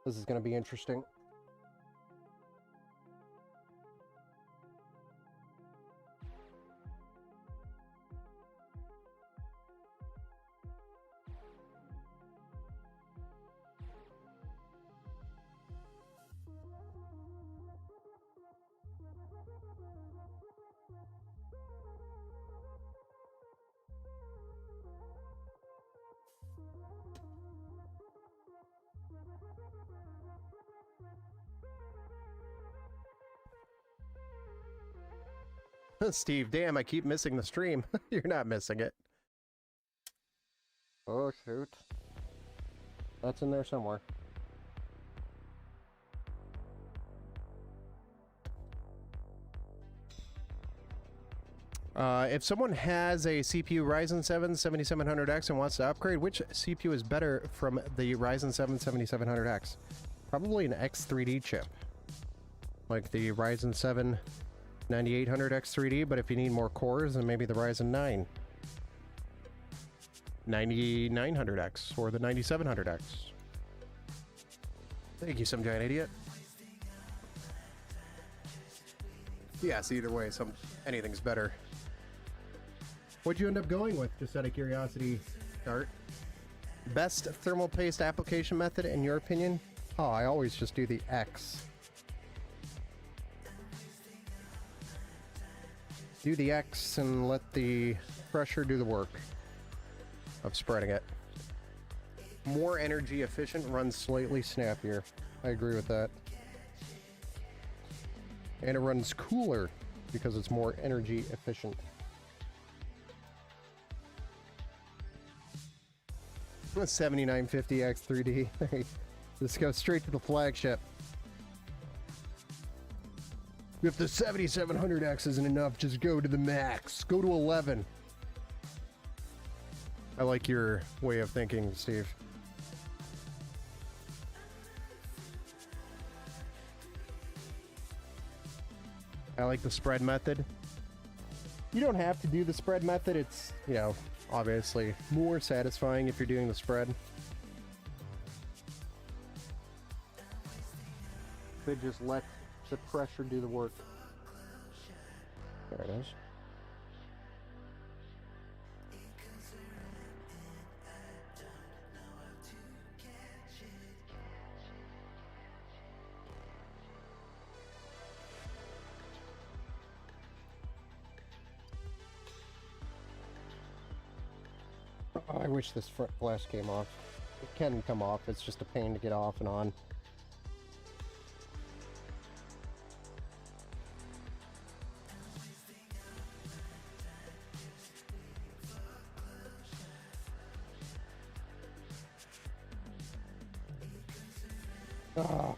This is going to be interesting. Steve, damn, I keep missing the stream. You're not missing it. Oh, shoot. That's in there somewhere. If someone has a CPU Ryzen 7 7700X and wants to upgrade, which CPU is better from the Ryzen 7 7700X? Probably an X3D chip. Like the Ryzen 7 9800X3D, but if you need more cores, then maybe the Ryzen 9 9900X or the 9700X. Thank you, some giant idiot. Yes, either way, anything's better. What'd you end up going with, just out of curiosity, Dart? Best thermal paste application method, in your opinion? Oh, I always just do the X. Do the X and let the pressure do the work of spreading it. More energy efficient, runs slightly snappier. I agree with that. And it runs cooler because it's more energy efficient. 7950X 3D. Let's go straight to the flagship. If the 7700X isn't enough, just go to the max. Go to 11. I like your way of thinking, Steve. I like the spread method. You don't have to do the spread method. It's, you know, obviously more satisfying if you're doing the spread. Could just let the pressure do the work. There it is. Oh, I wish this front flash came off. It can come off, it's just a pain to get off and on. Ah.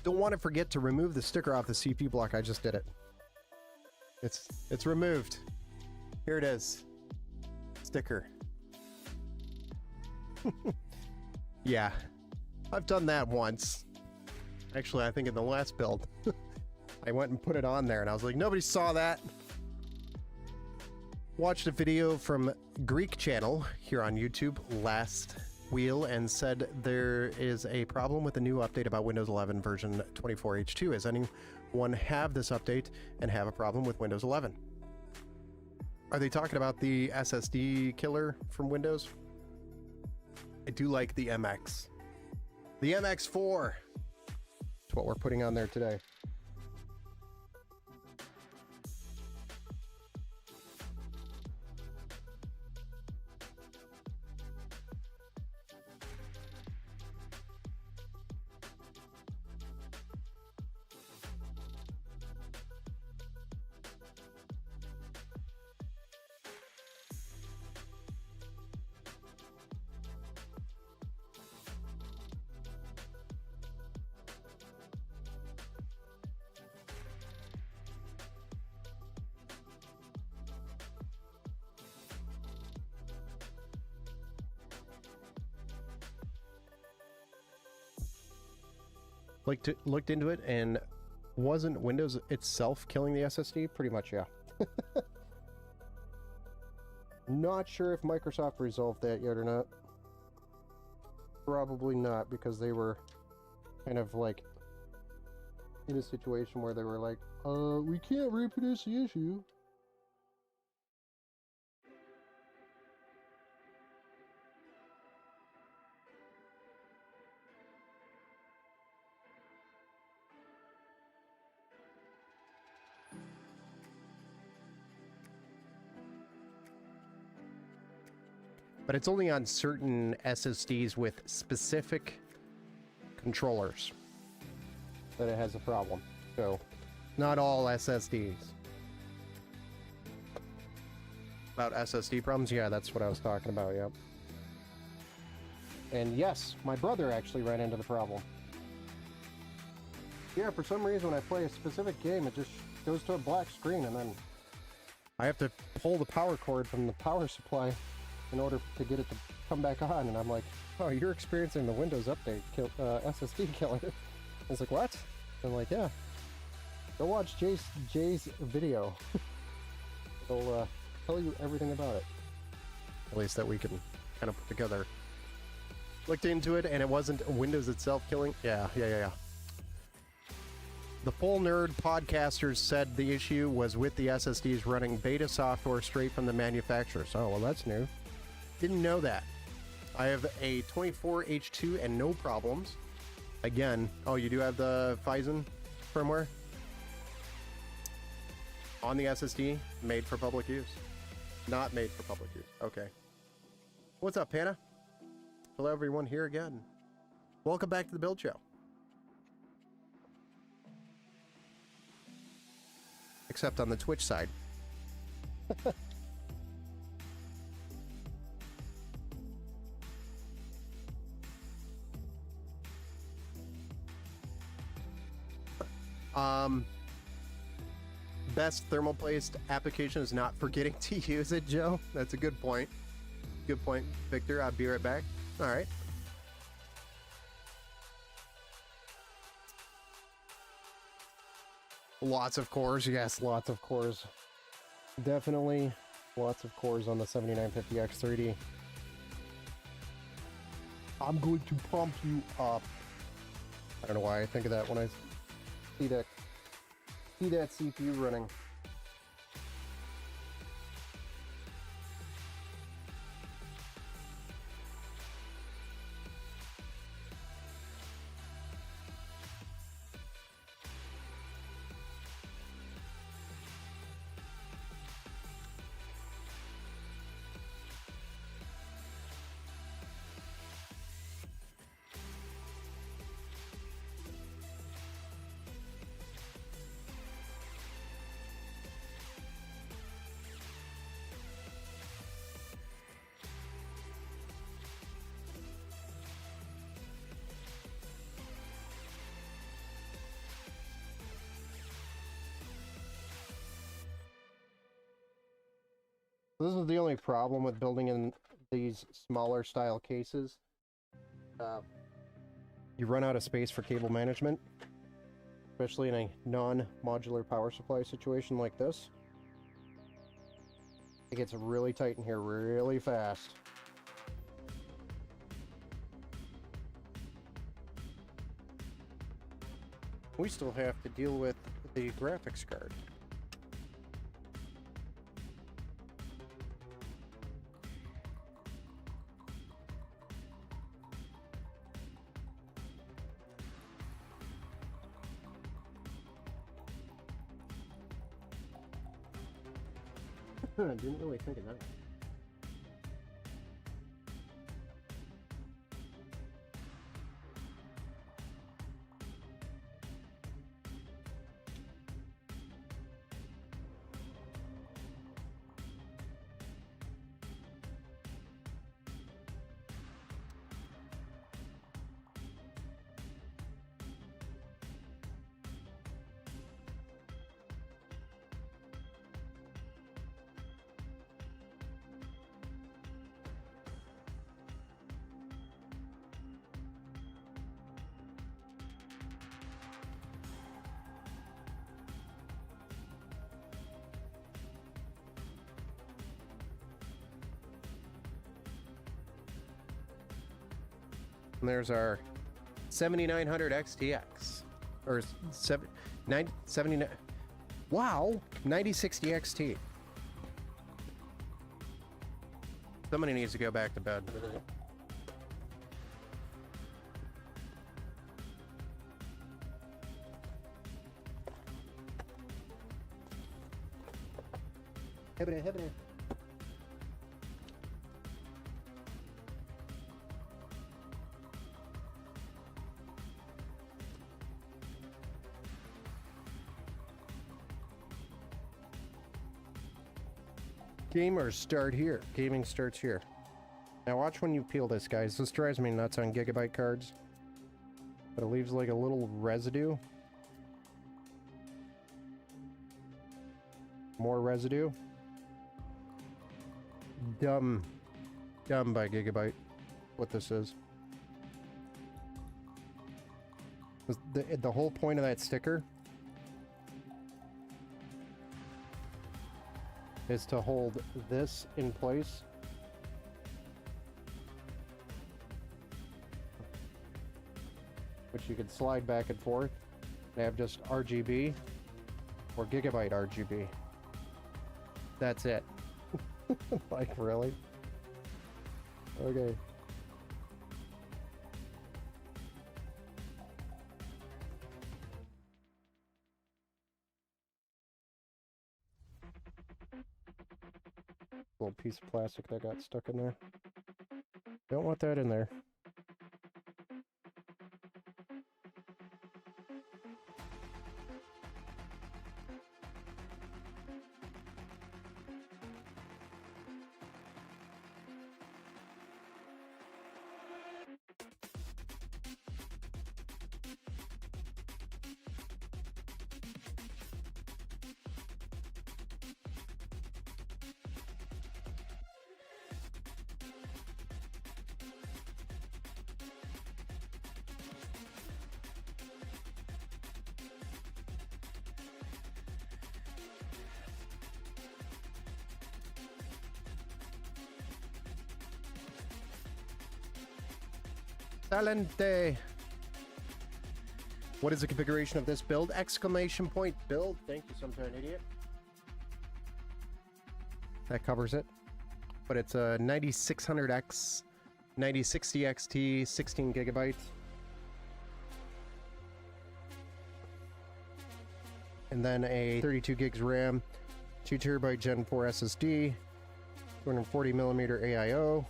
Don't want to forget to remove the sticker off the CPU block. I just did it. It's removed. Here it is. Sticker. Yeah. I've done that once. Actually, I think in the last build. I went and put it on there and I was like, nobody saw that. Watched a video from Greek channel here on YouTube, Last Wheel, and said there is a problem with the new update about Windows 11 version 24H2. Does anyone have this update and have a problem with Windows 11? Are they talking about the SSD killer from Windows? I do like the MX. The MX4. That's what we're putting on there today. Looked into it, and wasn't Windows itself killing the SSD? Pretty much, yeah. Not sure if Microsoft resolved that yet or not. Probably not, because they were kind of like in a situation where they were like, we can't reproduce the issue. But it's only on certain SSDs with specific controllers that it has a problem. So, not all SSDs. About SSD problems? Yeah, that's what I was talking about, yep. And yes, my brother actually ran into the problem. Yeah, for some reason when I play a specific game, it just goes to a black screen, and then I have to pull the power cord from the power supply in order to get it to come back on, and I'm like, oh, you're experiencing the Windows update SSD killer. I was like, what? I'm like, yeah. Go watch Jay's video. It'll tell you everything about it. At least that we can kind of put together. Looked into it, and it wasn't Windows itself killing. Yeah. The Full Nerd podcasters said the issue was with the SSDs running beta software straight from the manufacturers. Oh, well, that's new. Didn't know that. I have a 24H2 and no problems. Again, oh, you do have the Phison firmware on the SSD, made for public use. Not made for public use. Okay. What's up, Panna? Hello, everyone, here again. Welcome back to the Build Show. Except on the Twitch side. Best thermal paste application is not forgetting to use it, Joe. That's a good point. Good point, Victor. I'll be right back. All right. Lots of cores. Yes, lots of cores. Definitely lots of cores on the 7950X3D. I'm going to pump you up. I don't know why I think of that when I see that CPU running. So this is the only problem with building in these smaller style cases. You run out of space for cable management, especially in a non-modular power supply situation like this. It gets really tight in here really fast. We still have to deal with the graphics card. I didn't really think of that. And there's our 7900 XTX, or 79. Wow, 9060 XT. Somebody needs to go back to bed. Hibba. Gamers start here. Gaming starts here. Now watch when you peel this, guys. This drives me nuts on Gigabyte cards. But it leaves like a little residue. More residue. Dumb by Gigabyte. What this is. The whole point of that sticker is to hold this in place. Which you could slide back and forth and have just RGB or Gigabyte RGB. That's it. Like, really? Okay. Little piece of plastic that got stuck in there. Don't want that in there. Talente. What is the configuration of this build? Exclamation point build. Thank you, sometime idiot. That covers it. But it's a 9600X, 9060 XT, 16 gigabytes. And then a 32 gigs RAM, 2 terabyte Gen 4 SSD, 240 millimeter AIO,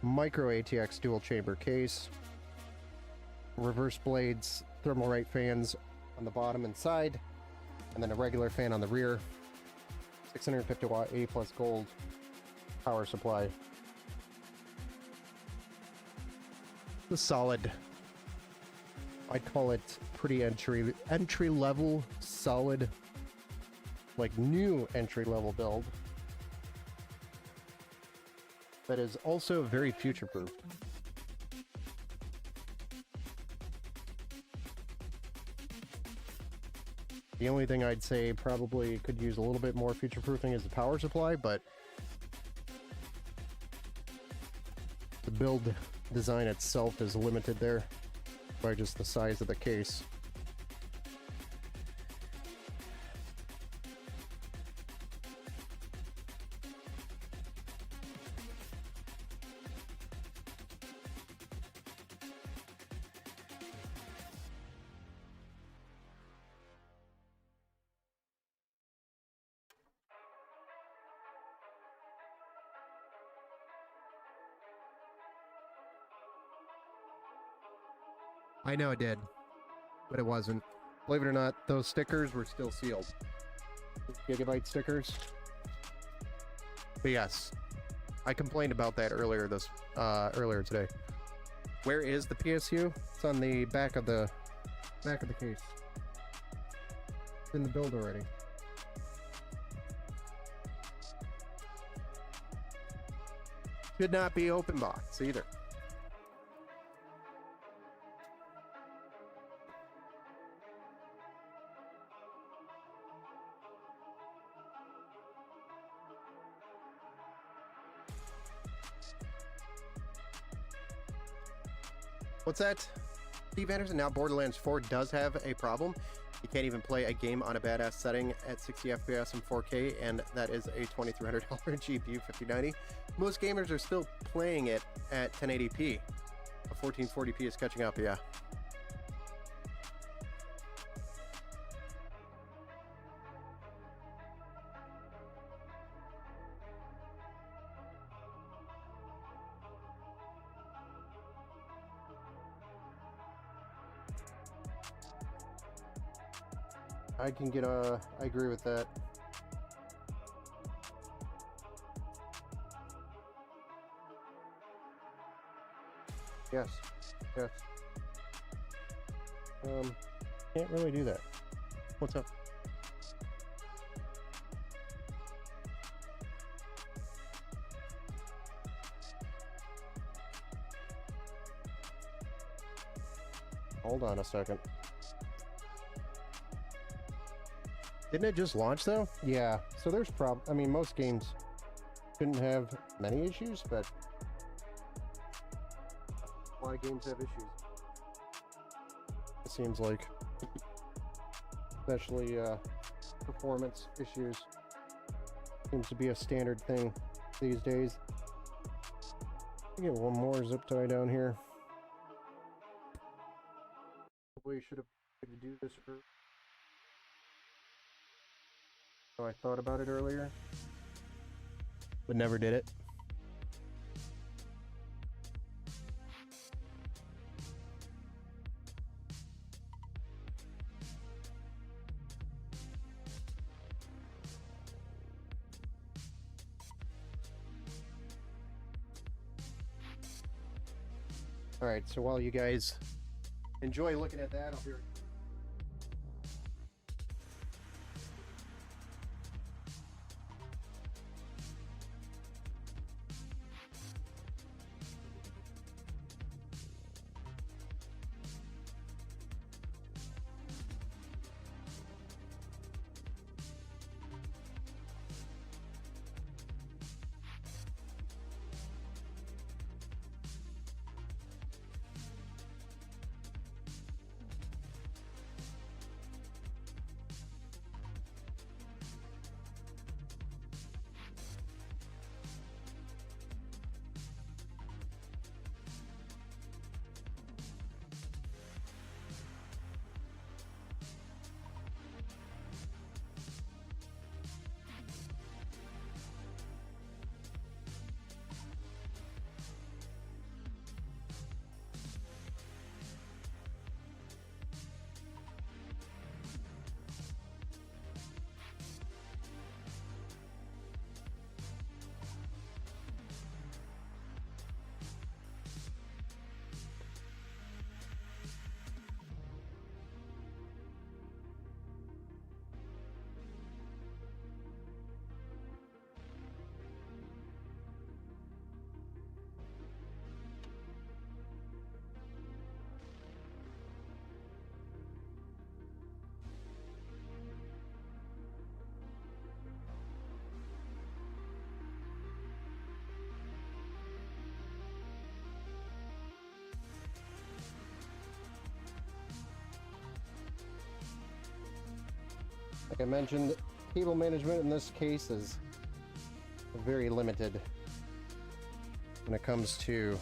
micro ATX dual chamber case, reverse blades, thermal right fans on the bottom and side, and then a regular fan on the rear, 650 watt A+ gold power supply. The solid, I'd call it pretty entry level, solid, like new entry level build. that is also very future-proof. The only thing I'd say probably could use a little bit more future-proofing is the power supply, but the build design itself is limited there by just the size of the case. I know it did, but it wasn't. Believe it or not, those stickers were still sealed. Gigabyte stickers. But yes, I complained about that earlier today. Where is the PSU? It's on the back of the case. It's in the build already. Should not be open box either. What's that? Steve Anderson, now Borderlands 4 does have a problem. You can't even play a game on a badass setting at 60 FPS and 4K, and that is a $2,300 GPU 5090. Most gamers are still playing it at 1080p. A 1440p is catching up, yeah. I agree with that. Yes. Can't really do that. What's up? Hold on a second. Didn't it just launch though? Yeah, so there's I mean, most games shouldn't have many issues, but a lot of games have issues. It seems like, especially performance issues, seems to be a standard thing these days. Let me get one more zip tie down here. Probably should have tried to do this earlier. So I thought about it earlier, but never did it. All right, so while you guys enjoy looking at that, I'll be right back. Like I mentioned, cable management in this case is very limited when it comes to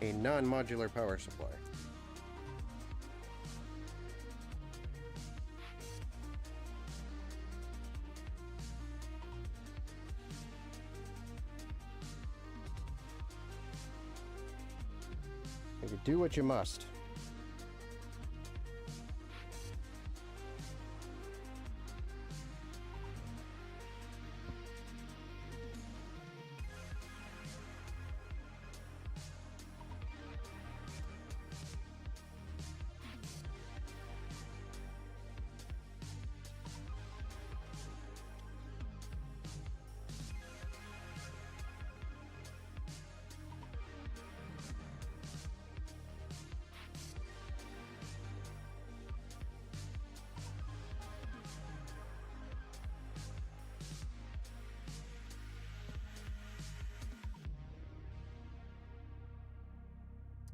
a non-modular power supply. You do what you must.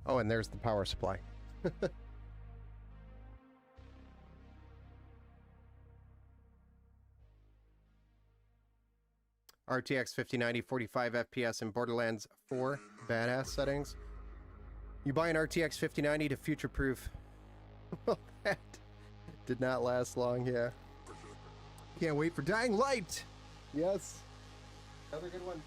Oh, and there's the power supply. RTX 5090, 45 FPS in Borderlands 4 badass settings. You buy an RTX 5090 to future-proof. Well, that did not last long, yeah. Can't wait for Dying Light! Yes. Another good one.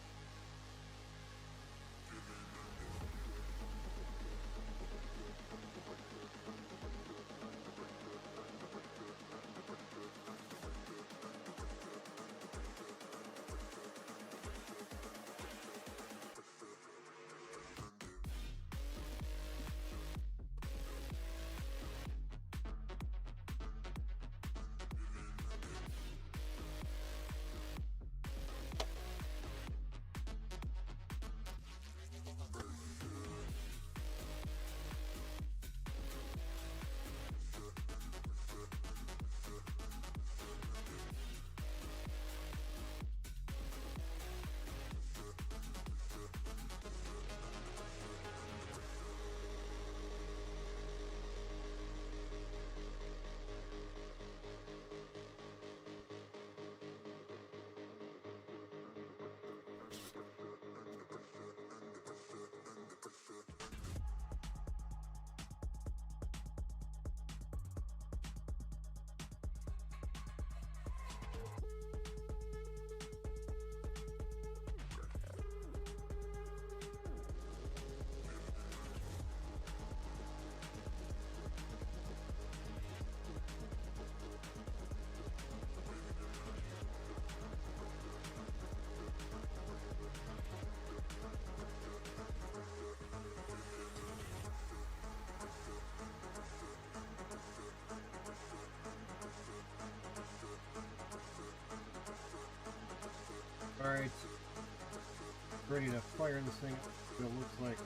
Alright. Ready to fire this thing up. It looks like.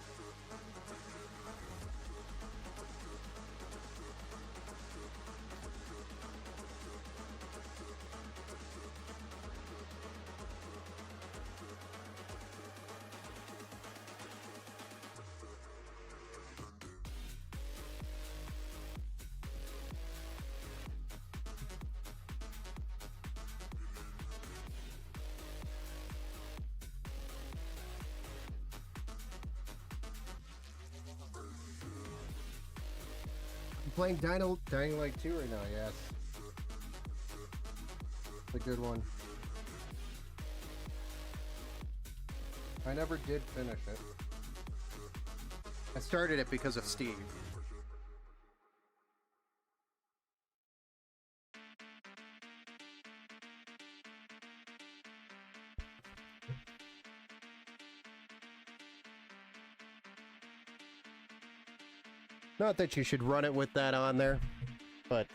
Playing Dying Light 2 right now, yes. It's a good one. I never did finish it. I started it because of Steve. Not that you should run it with that on there, but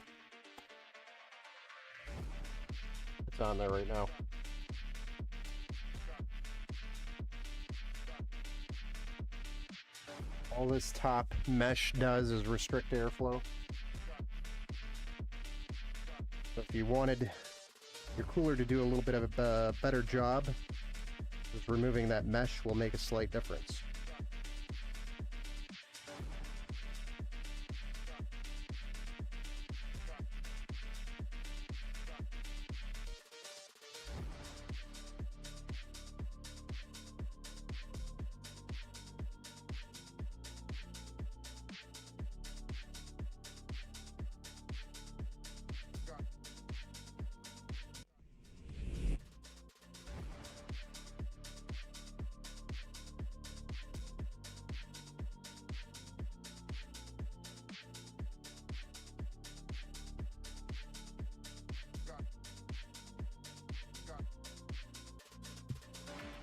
it's on there right now. All this top mesh does is restrict airflow. So if you wanted your cooler to do a little bit of a better job, just removing that mesh will make a slight difference.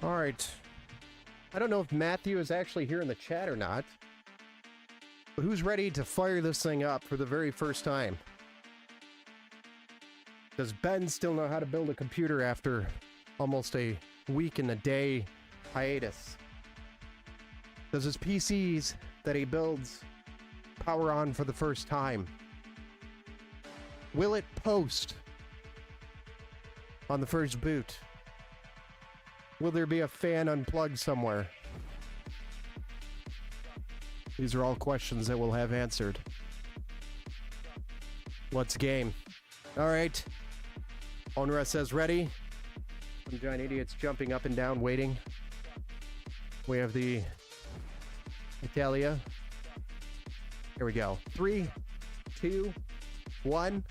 All right. I don't know if Matthew is actually here in the chat or not. But who's ready to fire this thing up for the very first time? Does Ben still know how to build a computer after almost a week and a day hiatus? Does his PCs that he builds power on for the first time? Will it post on the first boot? Will there be a fan unplugged somewhere? These are all questions that we'll have answered. What's game? All right. Onra says ready. Some giant idiots jumping up and down, waiting. We have the Italia. Here we go. 3, 2, 1.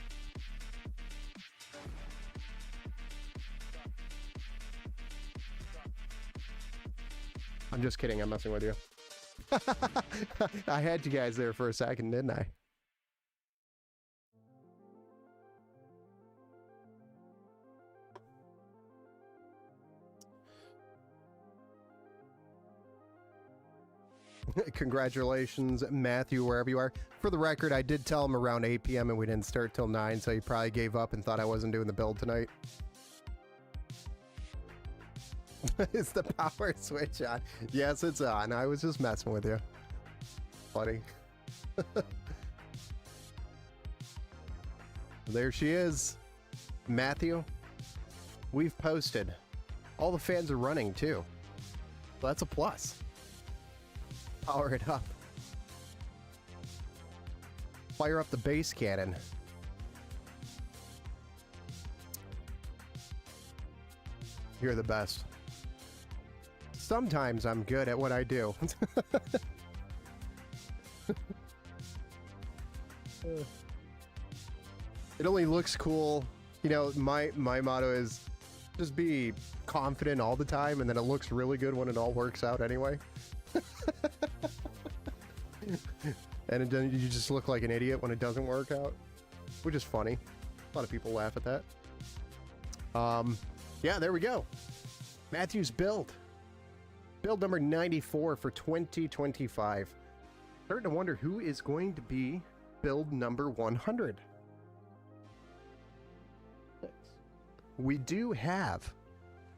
I'm just kidding. I'm messing with you. I had you guys there for a second, didn't I? Congratulations, Matthew, wherever you are. For the record, I did tell him around 8 p.m. and we didn't start till 9, so he probably gave up and thought I wasn't doing the build tonight. Is the power switch on? Yes, it's on. I was just messing with you. Buddy. There she is. Matthew. We've posted. All the fans are running too. So that's a plus. Power it up. Fire up the base cannon. You're the best. Sometimes I'm good at what I do. It only looks cool. You know, my motto is just be confident all the time, and then it looks really good when it all works out anyway. And then you just look like an idiot when it doesn't work out, which is funny. A lot of people laugh at that. Yeah, there we go. Matthew's build. Build number 94 for 2025. Starting to wonder who is going to be build number 100. We do have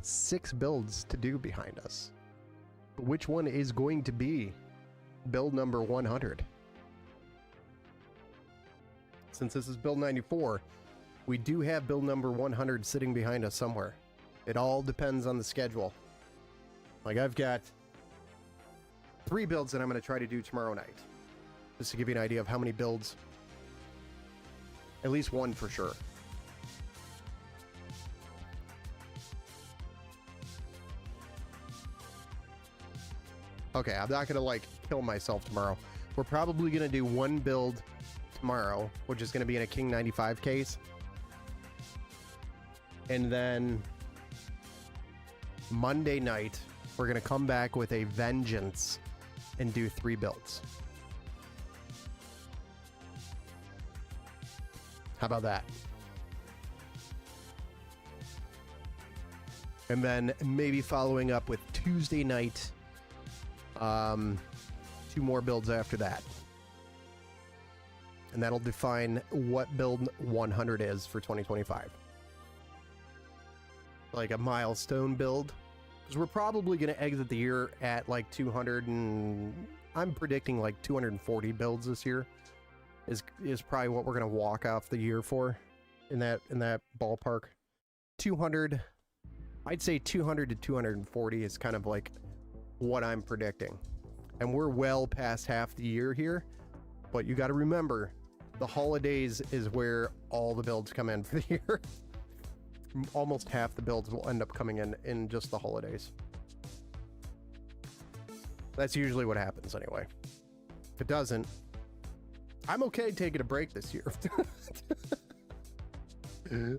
6 builds to do behind us. But which one is going to be build number 100? Since this is build 94, we do have build number 100 sitting behind us somewhere. It all depends on the schedule. Like, I've got 3 builds that I'm going to try to do tomorrow night. Just to give you an idea of how many builds. At least one for sure. Okay, I'm not going to, like, kill myself tomorrow. We're probably going to do one build tomorrow, which is going to be in a King 95 case. And then Monday night, we're going to come back with a vengeance and do 3 builds. How about that? And then maybe following up with Tuesday night, 2 more builds after that. And that'll define what build 100 is for 2025. Like a milestone build. Because we're probably going to exit the year at like 200 and... I'm predicting like 240 builds this year. Is probably what we're going to walk off the year for. In that ballpark. 200... I'd say 200 to 240 is kind of like what I'm predicting. And we're well past half the year here. But you got to remember, the holidays is where all the builds come in for the year. Almost half the builds will end up coming in just the holidays. That's usually what happens anyway. If it doesn't, I'm okay taking a break this year.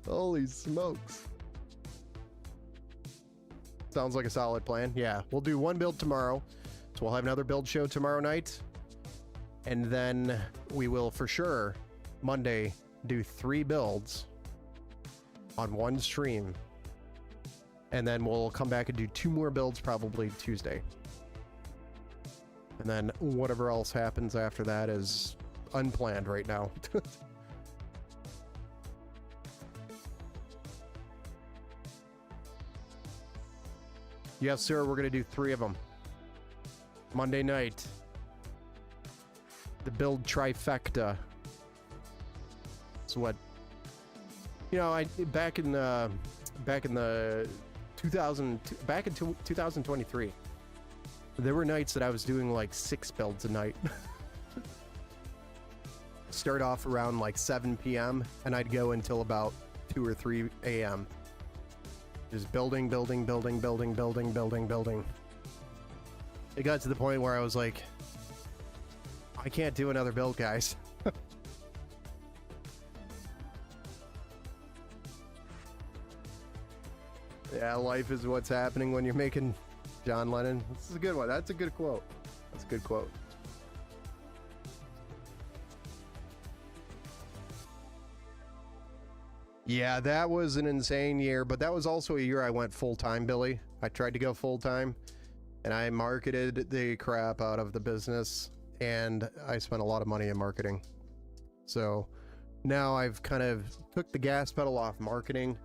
Holy smokes. Sounds like a solid plan. Yeah, we'll do 1 build tomorrow. So we'll have another build show tomorrow night. And then we will for sure Monday do 3 builds on 1 stream And then we'll come back and do 2 more builds probably Tuesday. And then whatever else happens after that is unplanned right now. Yes, sir, we're going to do 3 of them. Monday night. The build trifecta. So what? You know, back in 2023, there were nights that I was doing like 6 builds a night. Start off around like 7 p.m. and I'd go until about 2 or 3 a.m. Just building. It got to the point where I was like, I can't do another build, guys. Yeah, life is what's happening when you're making John Lennon. This is a good one. That's a good quote. That's a good quote. Yeah, that was an insane year, but that was also a year I went full-time, Billy. I tried to go full-time, and I marketed the crap out of the business, and I spent a lot of money in marketing. So now I've kind of took the gas pedal off marketing,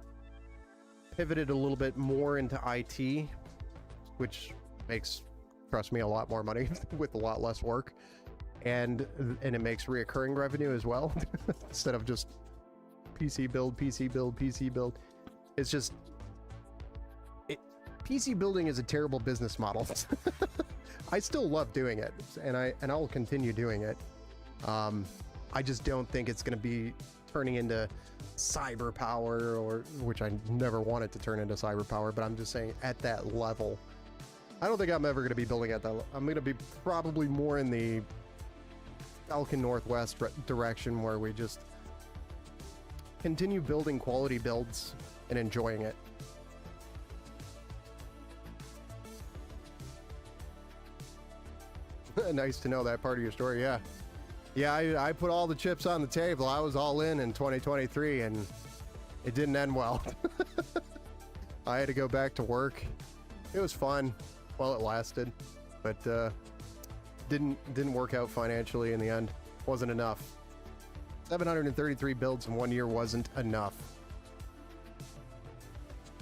pivoted a little bit more into IT, which makes, trust me, a lot more money with a lot less work, and it makes reoccurring revenue as well instead of just PC build. It's just PC building is a terrible business model. I still love doing it, and I'll continue doing it. I just don't think it's going to be turning into cyber power, or which I never wanted to turn into cyber power, but I'm just saying at that level. I don't think I'm ever going to be building at that level. I'm going to be probably more in the Falcon Northwest direction, where we just continue building quality builds and enjoying it. Nice to know that part of your story. Yeah, I put all the chips on the table. I was all in 2023, and it didn't end well. I had to go back to work. It was fun while it lasted, but didn't work out financially in the end. Wasn't enough. 733 builds in 1 year wasn't enough.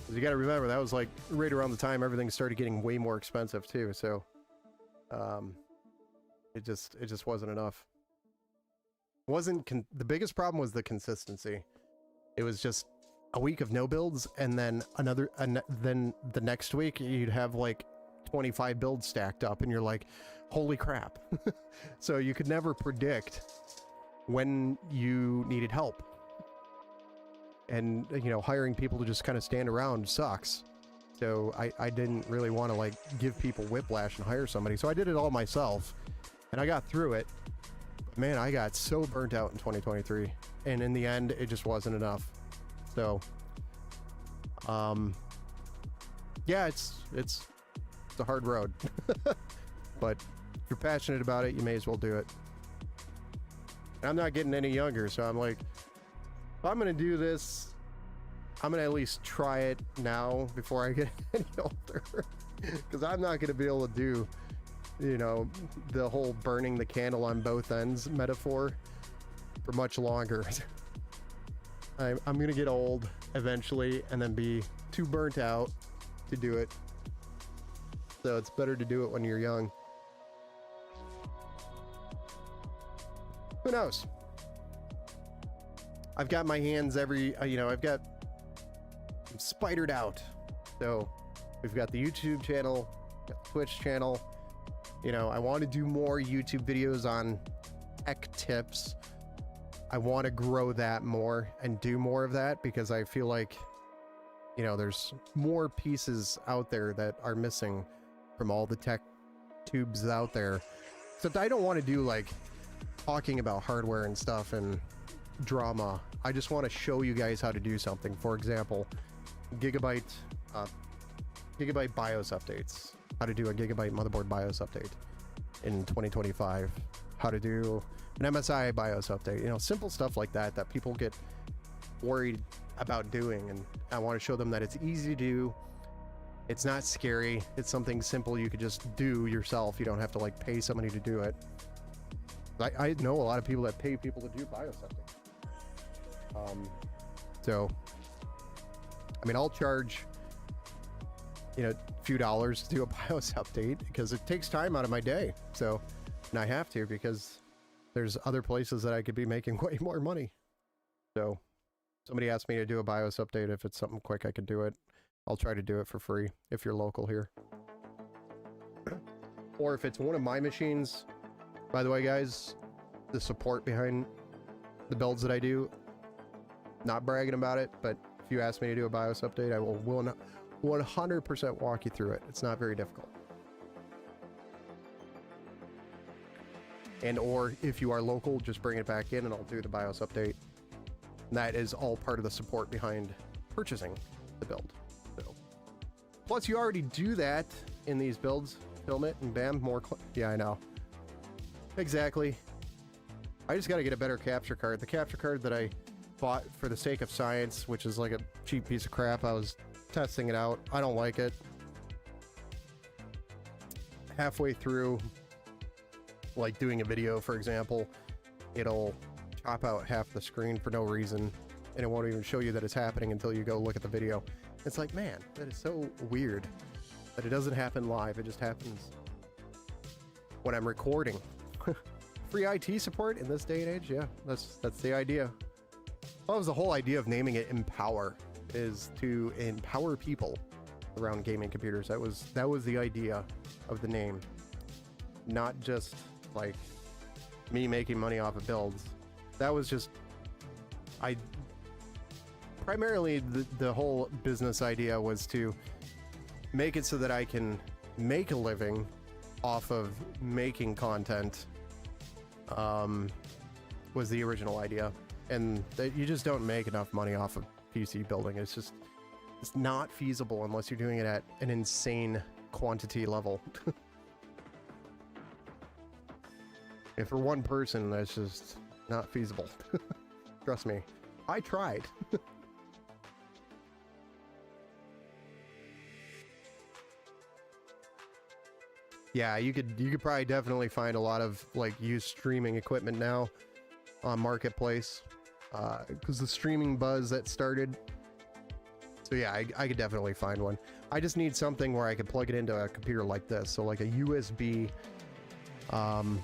You got to remember, that was like right around the time everything started getting way more expensive too. So it just wasn't enough. The biggest problem was the consistency. It was just a week of no builds, and then then the next week you'd have like 25 builds stacked up, and you're like, holy crap. So you could never predict when you needed help, and you know, hiring people to just kind of stand around sucks. So I didn't really want to like give people whiplash and hire somebody, so I did it all myself, and I got through it. Man, I got so burnt out in 2023, and in the end it just wasn't enough. So yeah, it's a hard road. But if you're passionate about it, you may as well do it. I'm not getting any younger, so I'm like, if I'm gonna do this, I'm gonna at least try it now before I get any older. Because I'm not gonna be able to do, you know, the whole burning the candle on both ends metaphor for much longer. I'm gonna get old eventually, and then be too burnt out to do it. So it's better to do it when you're young. Who knows? I've got my hands I'm spidered out. So we've got the YouTube channel, got the Twitch channel. You know, I want to do more YouTube videos on tech tips. I want to grow that more and do more of that, because I feel like, you know, there's more pieces out there that are missing from all the tech tubes out there. Except I don't want to do like talking about hardware and stuff and drama. I just want to show you guys how to do something. For example, Gigabyte BIOS updates. How to do a Gigabyte motherboard BIOS update in 2025. How to do an MSI BIOS update. You know, simple stuff like that that people get worried about doing, and I want to show them that it's easy to do, It's not scary. It's something simple you could just do yourself. You don't have to like pay somebody to do it. I know a lot of people that pay people to do biosecting. So, I mean, I'll charge, you know, a few dollars to do a BIOS update because it takes time out of my day. So, and I have to because there's other places that I could be making way more money. So, somebody asked me to do a BIOS update. If it's something quick, I could do it. I'll try to do it for free if you're local here. Or if it's one of my machines, by the way, guys, the support behind the builds that I do, not bragging about it, but if you ask me to do a BIOS update, I will 100% walk you through it. It's not very difficult. And or if you are local, just bring it back in and I'll do the BIOS update. And that is all part of the support behind purchasing the build. So, plus you already do that in these builds. Film it and bam, more. Yeah, I know. Exactly. I just got to get a better capture card. The capture card that I bought for the sake of science, which is like a cheap piece of crap. I was testing it out. I don't like it. Halfway through, like doing a video, for example, it'll chop out half the screen for no reason, and it won't even show you that it's happening until you go look at the video. It's like, man, that is so weird that it doesn't happen live. It just happens when I'm recording. Free IT support in this day and age? Yeah, that's the idea. Well, that was the whole idea of naming it Empower, is to empower people around gaming computers. That was the idea of the name, not just like me making money off of builds. That was just, primarily the whole business idea was to make it so that I can make a living off of making content. Was the original idea, and that you just don't make enough money off of PC building. It's not feasible unless you're doing it at an insane quantity level. And for one person, that's just not feasible. Trust me, I tried. Yeah, you could probably definitely find a lot of like used streaming equipment now on Marketplace, because the streaming buzz that started. So yeah, I could definitely find one. I just need something where I could plug it into a computer like this. So like a USB. No,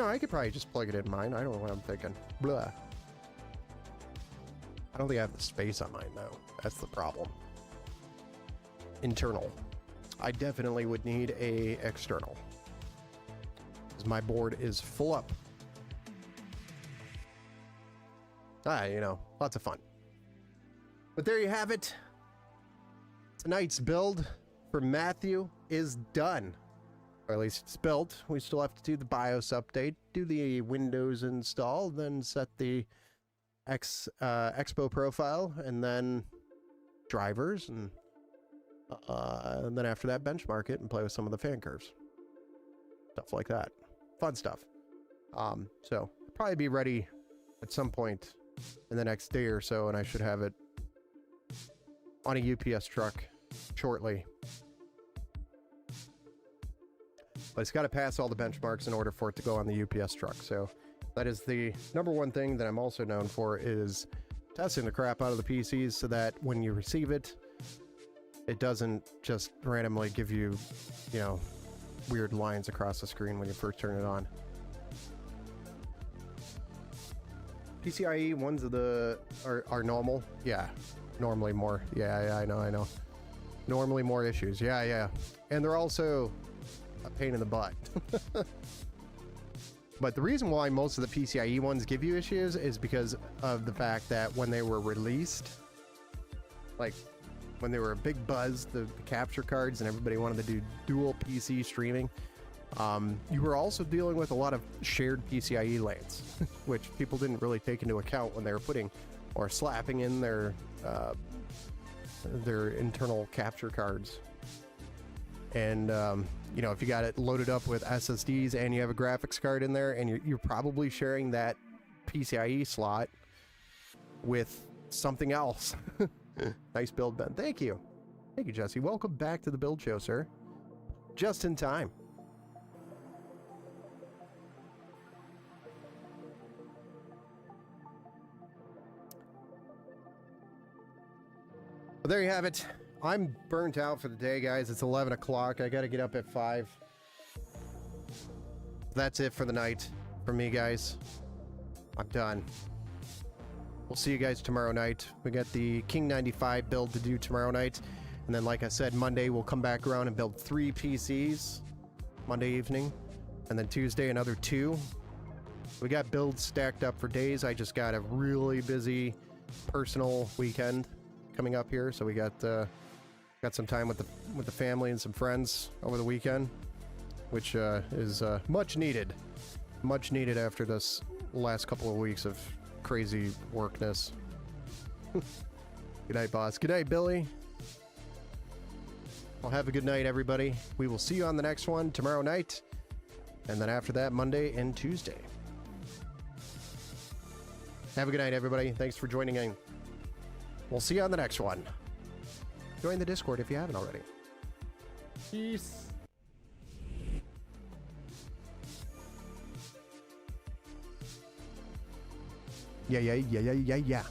I could probably just plug it in mine. I don't know what I'm thinking. Blah. I don't think I have the space on mine though. That's the problem. Internal. I definitely would need a external, because my board is full up. You know, lots of fun. But there you have it. Tonight's build for Matthew is done. Or at least it's built. We still have to do the BIOS update, do the Windows install, then set the Expo profile, and then drivers, and then after that benchmark it and play with some of the fan curves. Stuff like that. Fun stuff. So probably be ready at some point in the next day or so, and I should have it on a UPS truck shortly. But it's got to pass all the benchmarks in order for it to go on the UPS truck. So that is the number one thing that I'm also known for, is testing the crap out of the PCs so that when you receive it, it doesn't just randomly give you, you know, weird lines across the screen when you first turn it on. PCIe ones are normal. Yeah, normally more. Yeah, I know. Normally more issues. Yeah. And they're also a pain in the butt. But the reason why most of the PCIe ones give you issues is because of the fact that when they were released, like when they were a big buzz, the capture cards, and everybody wanted to do dual PC streaming, you were also dealing with a lot of shared PCIe lanes, which people didn't really take into account when they were putting or slapping in their internal capture cards. And you know, if you got it loaded up with SSDs and you have a graphics card in there, and you're probably sharing that PCIe slot with something else. Nice build, Ben. Thank you. Thank you, Jesse. Welcome back to the build show, sir. Just in time. Well, there you have it. I'm burnt out for the day, guys. It's 11 o'clock. I got to get up at 5. That's it for the night for me, guys. I'm done. We'll see you guys tomorrow night. We got the King 95 build to do tomorrow night. And then, like I said, Monday we'll come back around and build 3 PCs Monday evening. And then Tuesday, another 2. We got builds stacked up for days. I just got a really busy personal weekend coming up here. So we got some time with the family and some friends over the weekend, which is much needed. Much needed after this last couple of weeks of crazy workness. Good night, boss. Good night, Billy. Well, have a good night, everybody. We will see you on the next one tomorrow night. And then after that, Monday and Tuesday. Have a good night, everybody. Thanks for joining in. We'll see you on the next one. Join the Discord if you haven't already. Peace. Yeah.